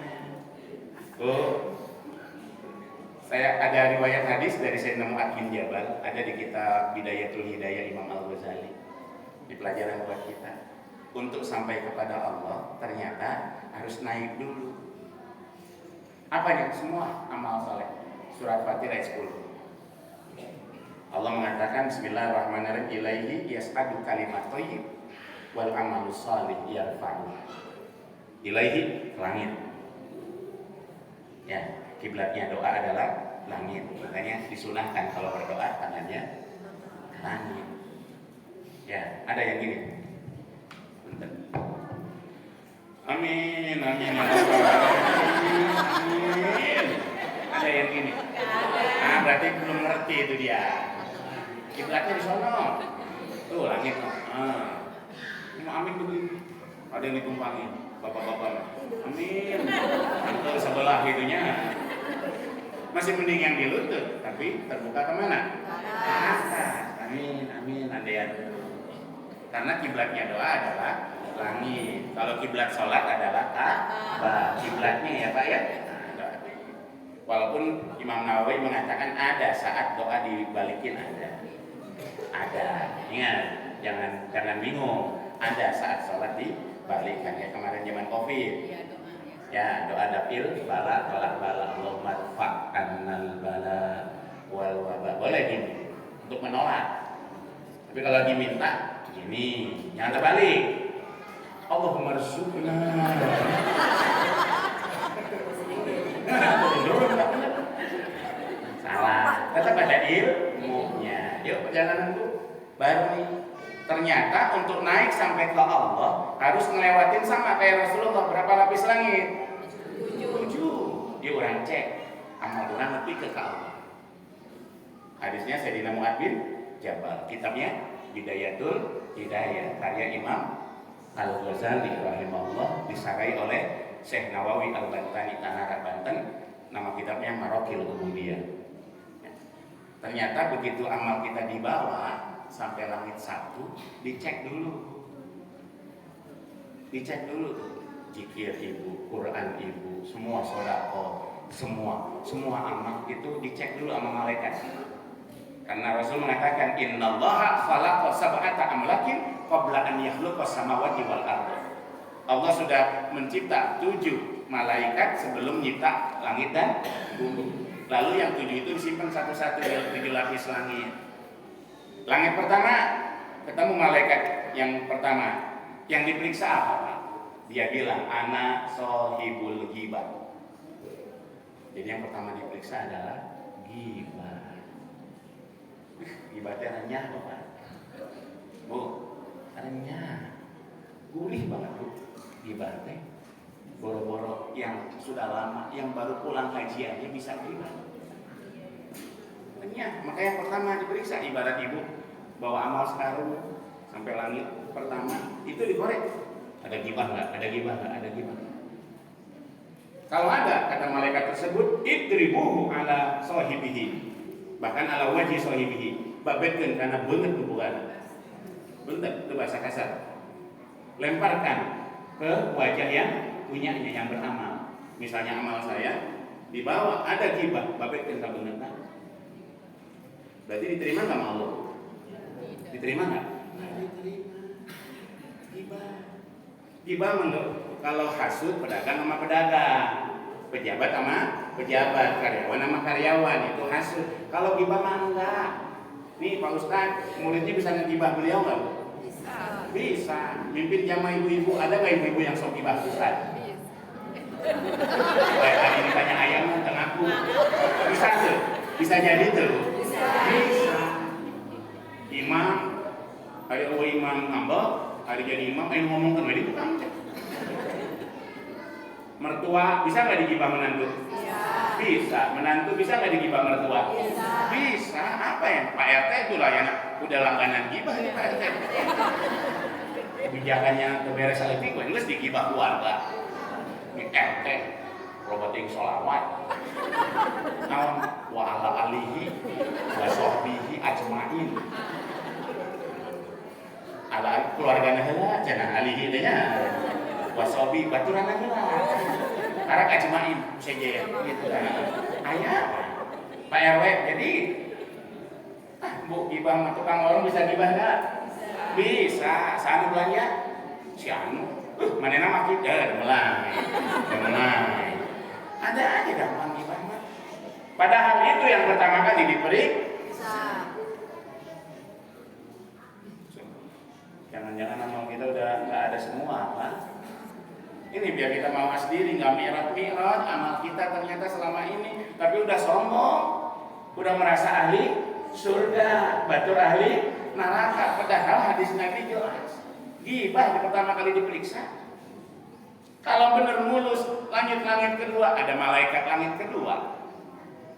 Saya ada riwayat hadis dari Sayyidina Mu'adz bin Jabal, ada di kitab Bidayatul Hidayah Imam Al-Ghazali. Di pelajaran buat kita, untuk sampai kepada Allah ternyata harus naik dulu. Apanya? Semua amal soleh. Surat Fatihah ayat 10. Allah mengatakan Bismillahirrahmanirrahim, ilaihi yas'adu kalimat thayyib wal amalu shalih yarfa'u. Ilaihi langit. Ya, kiblatnya doa adalah langit. Makanya disunahkan kalau berdoa tangannya langit. Ya, ada yang gini. Amin, amin, amin. Ada yang gini. Nah, berarti belum ngerti itu dia. Kiblatnya di sono. Tuh langit. Amin begini. Ada yang ditumpangin. Bapak-bapak. Amin. Itu sebelah itunya. Masih mending yang di lutut, tapi terbuka kemana? Atas. Amin, amin. Ada yang. Karena kiblatnya doa adalah langit. Kalau kiblat sholat adalah Ka'bah. Kiblatnya ya Pak ya. Walaupun Imam Nawawi mengatakan ada saat doa dibalikin ada. Ingat, jangan bingung. Ada saat sholat dibalikkan ya, kemarin zaman Covid. Ya, doa dapil bala tolak bala Allahumma fa'annal bala wal waba. Boleh gini untuk menolak. Tapi kalau lagi minta gini, jangan terbalik. Allahumma rzuqna. Salah. Tetap ada ilmunya. Yuk perjalanan Bu. Baru nih. Ternyata untuk naik sampai ke Allah harus ngelewatin sama kayak Rasulullah. Berapa lapis langit? 7. Dia orang cek amal orang lebih ke Allah. Hadisnya Sayyidina Mu'adz bin Jabal. Kitabnya Bidayatul Hidayah karya Imam Al-Ghazali rahimahullah, disarai oleh Syekh Nawawi Al-Bantani Tanara Banten. Nama kitabnya Marokil Ubudiyah. Ternyata begitu amal kita dibawa sampai langit 1, dicek dulu. Zikir ibu, Quran ibu, semua sedekah, semua amal itu dicek dulu sama malaikat. Karena Rasul mengatakan innallaha khalaqa sab'ata amlakin qabla an yakhluqa samawati wal ardh. Allah sudah mencipta 7 malaikat sebelum mencipta langit dan bumi. Lalu yang 7 itu disimpan satu-satu dalam 7 lapis langit. Langit pertama ketemu malaikat yang pertama. Yang diperiksa apa Pak? Dia bilang ana sohibul ghibah. Jadi yang pertama diperiksa adalah ghibah. Ghibahnya renyah Bapak. Bu, renyah. Gurih banget Bu. Ghibah teh. Boro-boro yang sudah lama, yang baru pulang kajiannya bisa ghibah. Renyah. Makanya yang pertama diperiksa, ibarat ibu bawa amal sekarang sampai langit pertama itu dikorek. Ada ghibah nggak? Ada ghibah nggak? Ada ghibah. Kalau ada, kata malaikat tersebut, idribuhu ala sahibihi. Bahkan ala wajhi sahibihi. Babetkeun karena beungeut hubungan. Beungeut itu bahasa kasar. Lemparkan ke wajah yang punyanya, yang beramal. Misalnya amal saya dibawa ada ghibah, babetkeun ka beungeut. Berarti diterima nggak Allah? Diterima nggak? Diterima. Ghibah menurut kalau hasud pedagang sama pedagang, pejabat sama pejabat, karyawan sama karyawan itu hasud. Kalau ghibah mah enggak. Nih Pak Ustadz, muridnya bisa ngegibah beliau nggak? Bisa. Mimpin jamaah ibu-ibu, ada nggak ibu-ibu yang sok ghibah Ustadz? Kayak tadi ditanya ayam tengah aku. Bisa tuh, bisa jadi tuh. Bisa. Imam, hari imam ngambek, hari jadi imam, ayo ngomong ke wedi tukang. Mertua bisa nggak digibah menantu? Bisa. Menantu bisa nggak digibah mertua? Bisa. Apa ya? Pak RT itu lah yang udah langganan gibah ini Pak RT. Kebijakannya keberes elektrik, gue nggak digibah keluarga. Ini RT, roboting sholawat. Naon wa ala alihi wa sahbihi ajmain. Ala keluargana heula cenah alihi teh nya. Wa sahbi baturan heula. Karena ajmain saja gitu kan. Ayah Pak RW jadi Bu gibah tukang warung bisa gibah enggak? Bisa. Sanu belanja si anu manehna mah kieu mulai. Ada aja gampang gibah mah. Padahal itu yang pertama kali diperiksa. Jangan-jangan amal kita udah nggak ada semua, Pak. Ini biar kita mawas diri, nggak mirat amal kita ternyata selama ini, tapi udah sombong, udah merasa ahli surga, batur ahli neraka. Padahal hadis Nabi jelas, gibah di pertama kali diperiksa. Kalau benar mulus, langit kedua, ada malaikat langit kedua.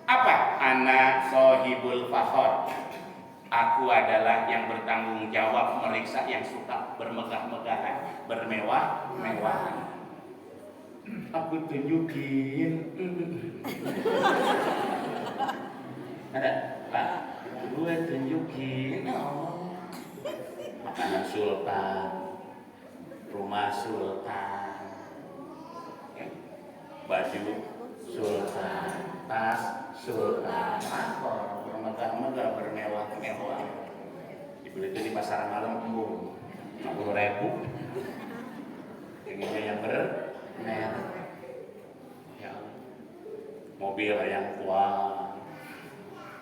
Apa? Ana sohibul fakhor. Aku adalah yang bertanggung jawab meriksa yang suka bermegah-megahan, bermewah-mewahan. Aku tunjukin. Ada, Pak. Gue tunjukin. Oh. Makanan sultan, rumah sultan, baju sultan, tas sultan, bermegah-megah, bermewah-mewah. Dibeli itu di pasar malam, 50.000. Inginnya yang bermerek. Ya, mobil yang kuat,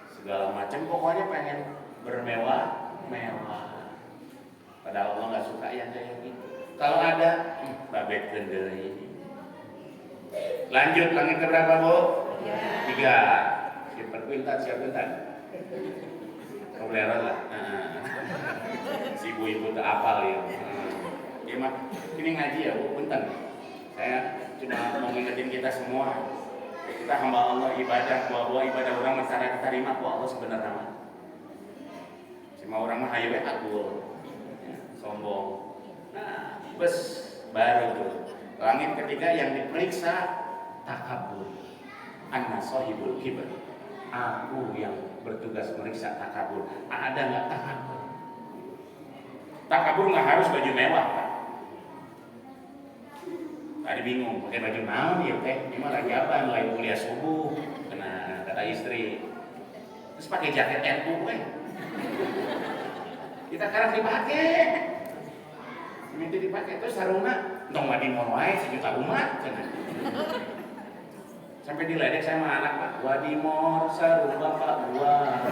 segala macam, pokoknya pengen bermewah-mewah. Padahal Allah nggak suka yang kayak gitu. Kalau ada, babet kendali. Lanjut, langit keberapa, Bu? 3. Siapa pintar? Probleman lah. Si ibu-ibu tak apal ya. Ya mah, ini ngaji ya, Bu, punten. Saya cuma mau ngingetin kita semua. Kita hamba Allah ibadah, bahwa ibadah orang masyarakat terima ku Allah sebenarnya. Semua orang mah hayu aku. Sombong. Nah, bes baru tuh. Langit ketiga yang diperiksa takabur. Anna sohibul kibr. Aku yang bertugas meriksa takabur. Ada nggak takabur? Takabur nggak harus baju mewah, Pak. Tadi bingung pakai baju naon ya teh? Ini mah rajaban, lain kuliah subuh. Kena kata istri. Terus pakai jaket NU weh. Kita sekarang dipakai. Minta dipakai terus sarungna dong wadi mon wae sejuta umat cenah. Sampai diledek saya sama anak, Pak. Wadi mor sarung bapak gua.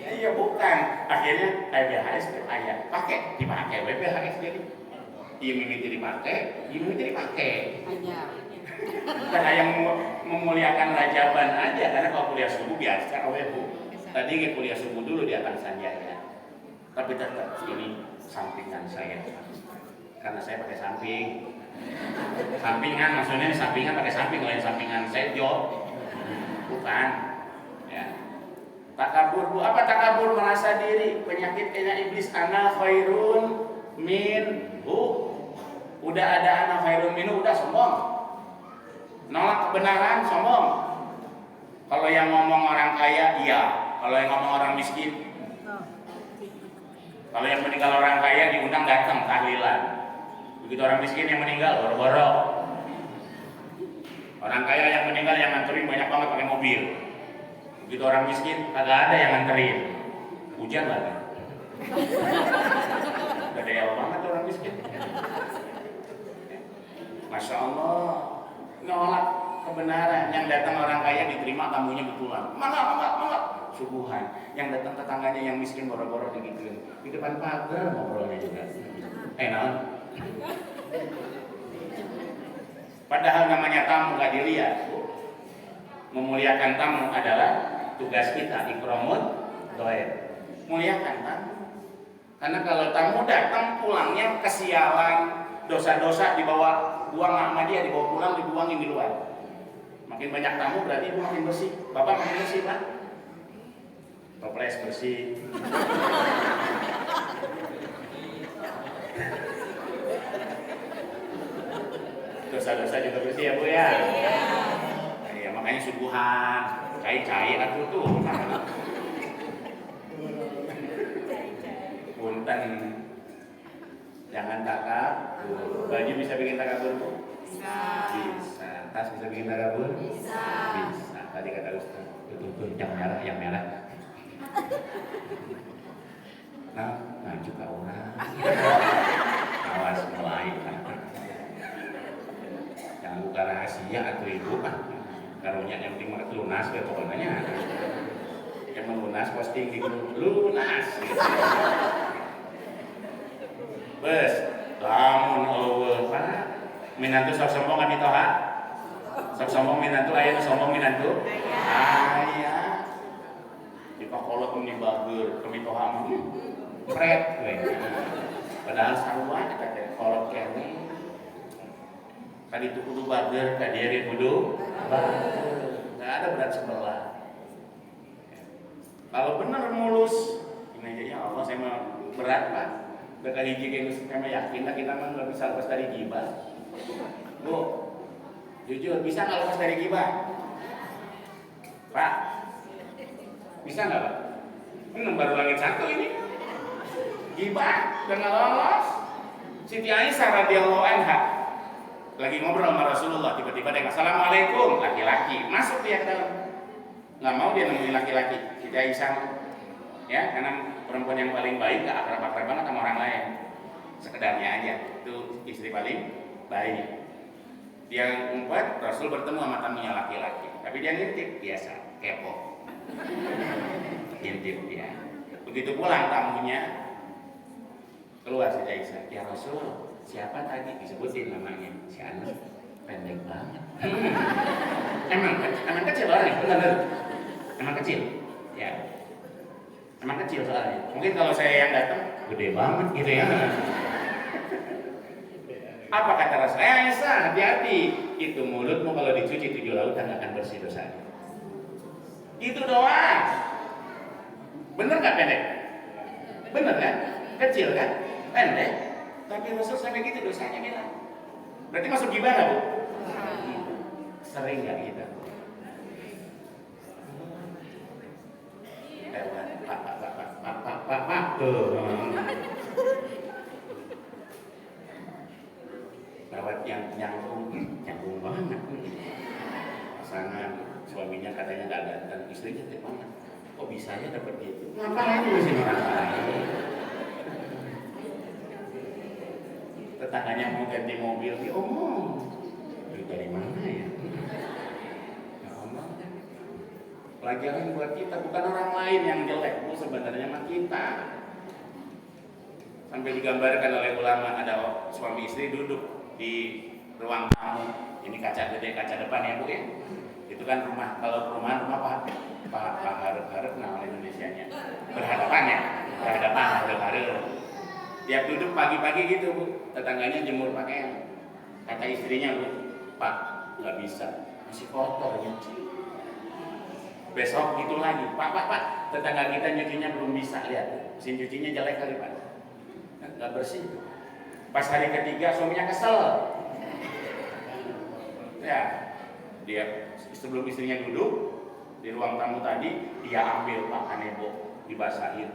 Iya bukan. Akhirnya BHS tuh ayah pakai dipakai BHS jadi. Iya mimiti dipakai, iya mimiti dipakai. Karena yang memuliakan rajaban aja, karena kalau kuliah subuh biasa Bu. Tadi ke kuliah subuh dulu di Atang Sanjaya. Tapi tetap ini sampingan saya. Karena saya pakai samping. Sampingan maksudnya sampingan pakai samping, lain sampingan saya job. Bukan. Ya. Takabur, Bu. Apa takabur? Merasa diri, penyakit kayaknya iblis. Ana khairun minhu. Udah ada ana khairun minhu, udah sombong. Nolak kebenaran, sombong. Kalau yang ngomong orang kaya, iya. Kalau yang ngomong orang miskin, kalau yang meninggal orang kaya diundang datang tahlilan. Begitu orang miskin yang meninggal, boro-boro. Orang kaya yang meninggal yang nganterin banyak banget pakai mobil. Begitu orang miskin, kagak ada yang nganterin. Hujan lagi. Gak ada yang banget orang miskin. Masya Allah, nolak kebenaran. Yang datang orang kaya diterima, tamunya betulan. Mangga. Subuhan. Yang datang tetangganya yang miskin boro-boro digituin. Di depan pagar ngobrolnya juga. Naon? Padahal namanya tamu nggak dilihat. Memuliakan tamu adalah tugas kita, ikramul dhaif. Muliakan tamu. Karena kalau tamu datang pulangnya kesialan, dosa-dosa dibawa buang sama dia, dibawa pulang dibuangin di luar. Makin banyak tamu berarti ibu makin bersih. Bapak makin bersih, Pak. Toples bersih. Dosa-dosa juga bersih ya Bu ya. Ya makanya subuhan, cai-cai atuh tuh. Punten. Jangan takabur. Baju bisa bikin takabur Bu? Bisa. Bisa. Tas bisa bikin takabur? Bisa. Bisa. Tadi kata Ustaz. Betul-betul yang merah. Nah, maju ke orang. Awas mulai. Jangan buka rahasia atau ibu kan. Karunya yang penting lunas ya pokoknya. Yang melunas posting di grup lunas. Bes, lamun eueuh Pak. Minantu sok sombong kan itu ha? Sok sombong minantu aya sombong minantu? Aya. Dipakolot meni bageur kemitoha mah. Pret we. Padahal sarua eta teh kolot keneh. Kali itu kudu bager, ka diri kudu bager. Nggak ada berat sebelah. Kalau benar mulus, ini aja ya Allah saya mah berat Pak. Udah kali hiji saya mah yakin lah kita mah nggak bisa lepas dari gibah. Bu, jujur bisa nggak lepas dari gibah? Pak, bisa nggak Pak? Ini baru langit satu ini. Gibah dan lolos. Siti Aisyah radhiyallahu anha lagi ngobrol sama Rasulullah, tiba-tiba dia assalamualaikum, laki-laki masuk dia ke dalam, nggak mau dia nemuin laki-laki. Siti Aisyah ya, karena perempuan yang paling baik, nggak akrab-akrab banget sama orang lain, sekedarnya aja, itu istri paling baik. Dia ngumpet, Rasul bertemu sama tamunya laki-laki, tapi dia ngintip biasa, kepo, ngintip dia. Begitu pulang tamunya keluar Siti Aisyah, ya Rasul, siapa tadi? Disebutin namanya, si Anas. Pendek banget. emang kecil orangnya, bener. Emang kecil, ya. Emang kecil soalnya. Mungkin kalau saya yang datang, gede banget gitu ya. Apa kata Rasul? Aisyah, hati-hati. Itu mulutmu kalau dicuci 7 lautan akan bersih dosanya. Itu doang. Bener nggak pendek? Bener kan? Kecil kan? Pendek. Tapi Rasul sampai gitu dosanya bilang. Berarti masuk gibah nggak Bu? Sering nggak kita? Pak, tuh. Lewat yang nyambung banget. Pasangan suaminya katanya nggak datang, istrinya cantik banget. Kok bisanya dapat gitu? Ngapain ngurusin orang lain? Tetangganya mau ganti mobil, diomong. Duit dari mana ya? Ngomong. Pelajaran buat kita, bukan orang lain yang jelek, Bu, sebenarnya mah kita. Sampai digambarkan oleh ulama, ada suami istri duduk di ruang tamu. Ini kaca gede, kaca depan ya Bu ya. Itu kan rumah, kalau rumah apa? Pak harap nama Indonesianya. Berhadapan ya, berhadapan, harap. Tiap duduk pagi-pagi gitu Bu, tetangganya jemur pakaian. Kata istrinya Bu, Pak, nggak bisa, masih kotor nyuci. Besok gitu lagi, Pak, tetangga kita nyucinya belum bisa, lihat, mesin cucinya jelek kali Pak, nggak bersih. Pas hari ketiga suaminya kesel. Ya, dia sebelum istrinya duduk di ruang tamu tadi, dia ambil Pak kanebo, dibasahin.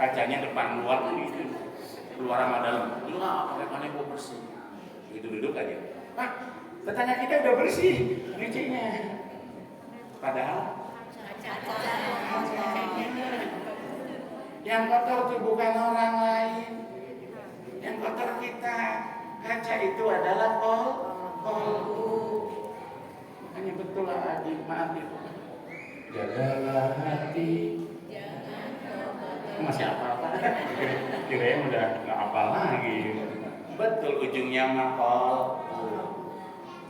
Kacanya depan luar kan gitu, luar sama dalam, enggak pakai kanebo bersih. Begitu duduk aja, Pak, tetangga kita udah bersih nyucinya. Padahal yang kotor itu bukan orang lain, yang kotor kita. Kaca itu adalah kolbu. Makanya betul lah adik, maaf ya. Jagalah hati. Masih apa-apa? kirain udah nggak apa lagi. Betul, ujungnya makol.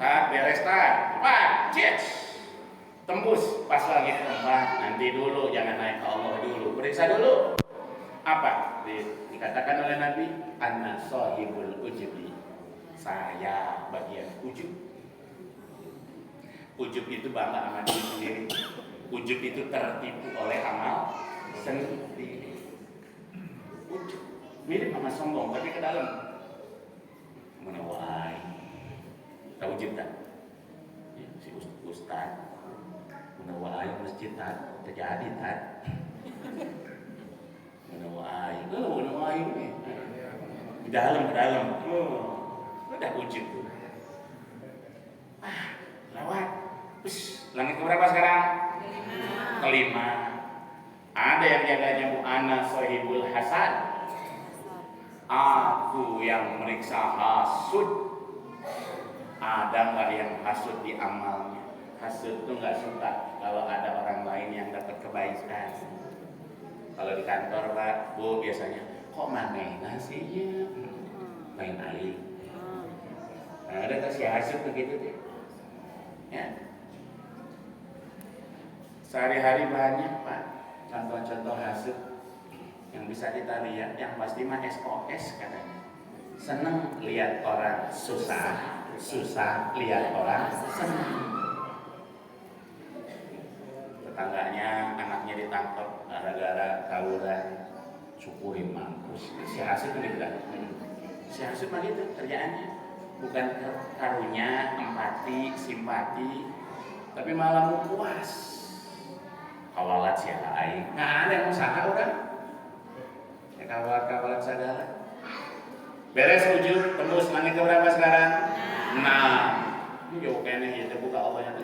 Tak beres tak, Pak, yes. Tembus pas lagi tempat, nanti dulu, jangan naik ke Allah dulu, periksa dulu. Apa? Dikatakan oleh Nabi, Ana sohibul ujubi, saya bagian ujub. Ujub itu bangga sama diri sendiri. Ujub itu tertipu oleh amal sendiri. Ujub mirip sama sombong, tapi ke dalam menawai. Tahu ujub tak? Ya, si ustaz menawai masjid tak terjadi tak? Menawai ini di dalam udah ujub tuh. Lewat. Langit keberapa sekarang? Kelima. Ada yang jaganya Bu Ana sohibul hasad. Aku yang meriksa hasud. Ada nggak yang hasud di amalnya? Hasud tuh nggak suka kalau ada orang lain yang dapat kebaikan. Kalau di kantor Pak, Bu biasanya kok maneh nasinya main air. Nah, ada kasih hasud begitu deh. Ya. Sehari-hari banyak Pak contoh-contoh hasud yang bisa kita lihat, yang pasti mah SOS katanya. Seneng lihat orang susah, susah lihat orang senang. Tetangganya anaknya ditangkap gara-gara tawuran, syukurin mampus. Si hasud begitu kan? Si hasud mah gitu kerjaannya. Bukan karunya, empati, simpati, tapi malah puas. Kawalat siapa aing? Nggak ada yang usaha orang. Ya kawalat segala. Beres ujub, tembus langit keberapa sekarang? Nah, ini jauh kayaknya ya buka Allah yang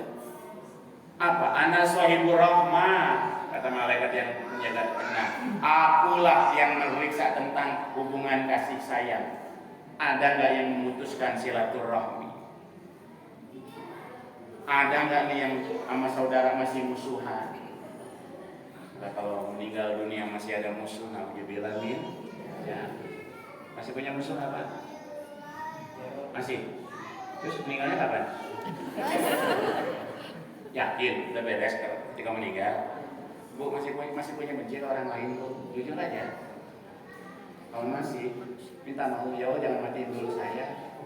apa? Ana sohibur rahmah, kata malaikat yang menjaga. Nah, akulah yang memeriksa tentang hubungan kasih sayang. Ada nggak yang memutuskan silaturahmi? Ada nggak nih yang sama saudara masih musuhan? Nah, kalau meninggal dunia masih ada musuh, nauzubillah min. Ya. Masih punya musuh apa? Masih. Terus meninggalnya kapan? Yakin udah beres ketika meninggal? Bu masih punya benci ke orang lain Bu? Jujur aja. Kalau masih, minta maaf ya Allah jangan matiin dulu saya.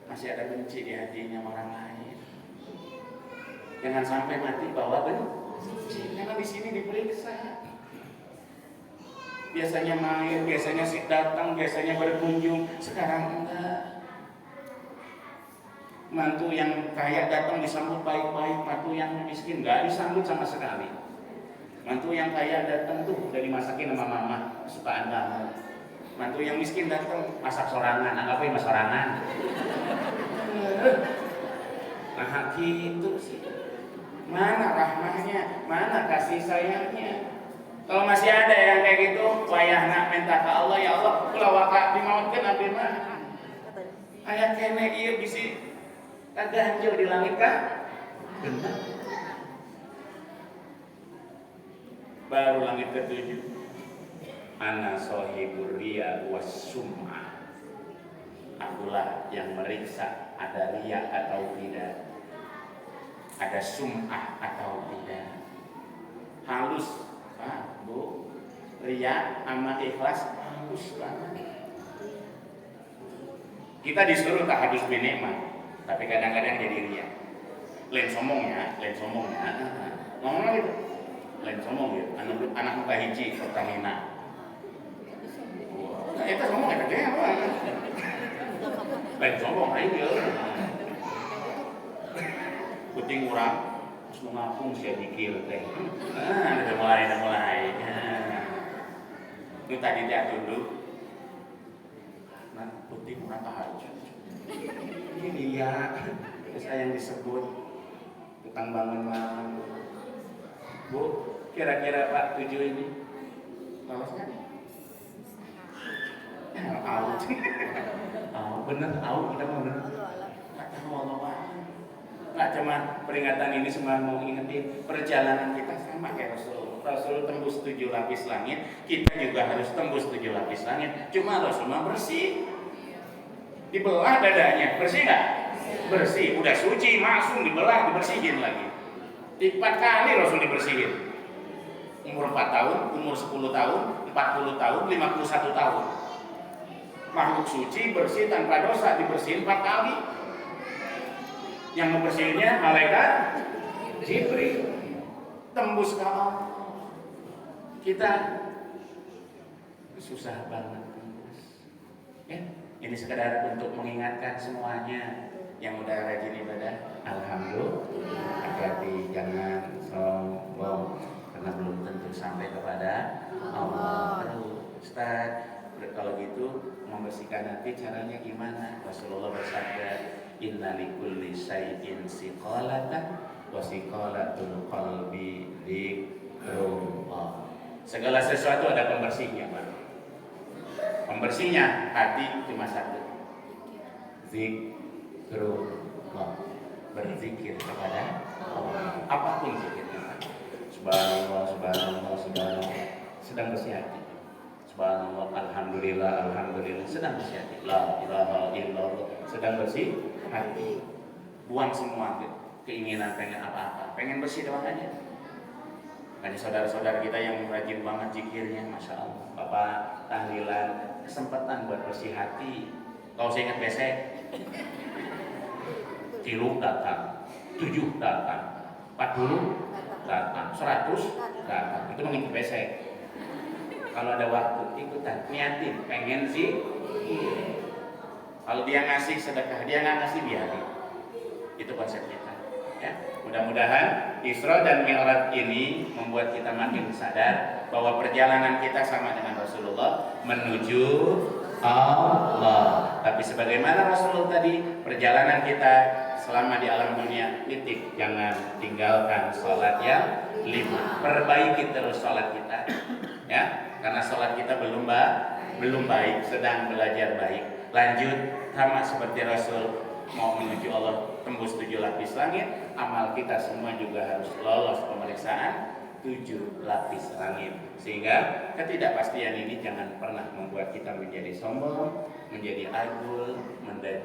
Masih ada benci di hatinya orang lain. Jangan sampai mati bawa benci. Karena di sini diperiksa. Biasanya main, biasanya datang, biasanya berkunjung. Sekarang enggak. Mantu yang kaya datang disambut baik-baik, mantu yang miskin enggak disambut sama sekali. Mantu yang kaya datang tuh udah dimasakin sama mama kesukaan kamu. Mantu yang miskin datang masak sorangan, anggapnya mas sorangan. Nah gitu sih. Mana rahmahnya, mana kasih sayangnya? Kalau masih ada yang kayak gitu, wayahna minta ke Allah, ya Allah, kula waka dimautkeun abdi mah. Aya kene ieu bisi kaganjel di langit kan? Benar. Baru langit ke-7. Ana sohibur riya was sum'ah. Akulah yang meriksa ada riya atau tidak, ada sum'ah atau tidak. Halus Pak, Bu, riya sama ikhlas halus banget. Kita disuruh tahadus bin nikmat, tapi kadang-kadang jadi riya. Lain sombongnya. Ngomong gitu. Lain sombong gitu. Anak muka hiji Pertamina. Nah, itu sombong eta ge apa? Lain sombong aing ge. Kuting urang terus ngapung sia dikir teh. Udah mulai. Itu tadi dia tunduk. Nah, putih urang tahajud. Ini dia saya yang disebut tukang bangun malam. Bu, kira-kira Pak 7 ini lolos kan? Out. Bener, out kita mau bener. Nggak tahu Allah. Nggak cuma peringatan ini semua mau ingetin perjalanan kita sama kayak Rasulullah. Rasul tembus 7 lapis langit, kita juga harus tembus 7 lapis langit. Cuma Rasul mah bersih. Dibelah dadanya, bersih nggak? Bersih. Udah suci, langsung dibelah, dibersihin lagi. 4 kali Rasul dibersihin. Umur 4 tahun, umur 10 tahun, 40 tahun, 51 tahun. Makhluk suci bersih tanpa dosa dibersihin 4 kali. Yang membersihinnya malaikat Jibril. Tembus ke Allah. Kita susah banget tembus. Ya, ini sekedar untuk mengingatkan semuanya yang udah rajin ibadah. Alhamdulillah. Hati-hati, jangan sombong karena belum tentu sampai kepada Allah. Aduh, Ustaz, kalau gitu membersihkan hati caranya gimana? Rasulullah bersabda, inna likulli syai'in siqalatan wa siqalatul qalbi dzikrullah. Segala sesuatu ada pembersihnya, Pak. Pembersihnya hati cuma satu. Zikrullah. Berzikir kepada Allah. Apapun zikirnya. Subhanallah, subhanallah, subhanallah. Sedang bersih hati. Subhanallah, alhamdulillah, alhamdulillah. Sedang bersih hati. La ilaha illallah. Sedang bersih hati. Buang semua keinginan pengen apa-apa. Pengen bersih doang aja. Banyak saudara-saudara kita yang rajin banget zikirnya, Masya Allah. Bapak tahlilan, kesempatan buat bersih hati. Kalau saya ingat besek, 3 datang, 7 datang, 40 datang, 100 datang. Itu mengikuti besek. Kalau ada waktu ikutan, niatin, pengen sih. Kalau dia ngasih sedekah, dia nggak ngasih biarin. Itu konsep kita. Ya, mudah-mudahan Isra dan Mi'raj ini membuat kita makin sadar bahwa perjalanan kita sama dengan Rasulullah menuju Allah. Tapi sebagaimana Rasulullah tadi, perjalanan kita selama di alam dunia titik, jangan tinggalkan sholat yang 5. Perbaiki terus sholat kita, ya, karena sholat kita belum baik, sedang belajar baik. Lanjut sama seperti Rasul mau menuju Allah, tembus 7 lapis langit, amal kita semua juga harus lolos pemeriksaan 7 lapis langit. Sehingga ketidakpastian ini jangan pernah membuat kita menjadi sombong, menjadi agul,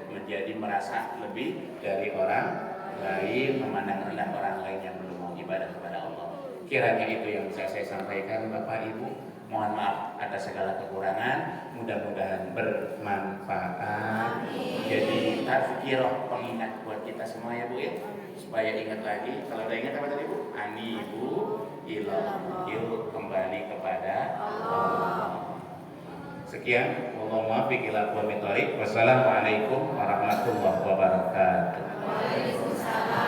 menjadi merasa lebih dari orang lain, memandang rendah orang lain yang belum mau ibadah kepada Allah. Kiranya itu yang bisa saya sampaikan, Bapak Ibu. Mohon maaf atas segala kekurangan, mudah-mudahan bermanfaat. Jadi tazkirah, pengingat buat kita semua ya Bu ya, supaya ingat lagi. Kalau udah ingat apa tadi Bu? Anibu ilallah, yuk kembali kepada Allah. Sekian, wallahumma biqil aqwa min thariq. Wassalamualaikum warahmatullahi wabarakatuh. Waalaikumsalam.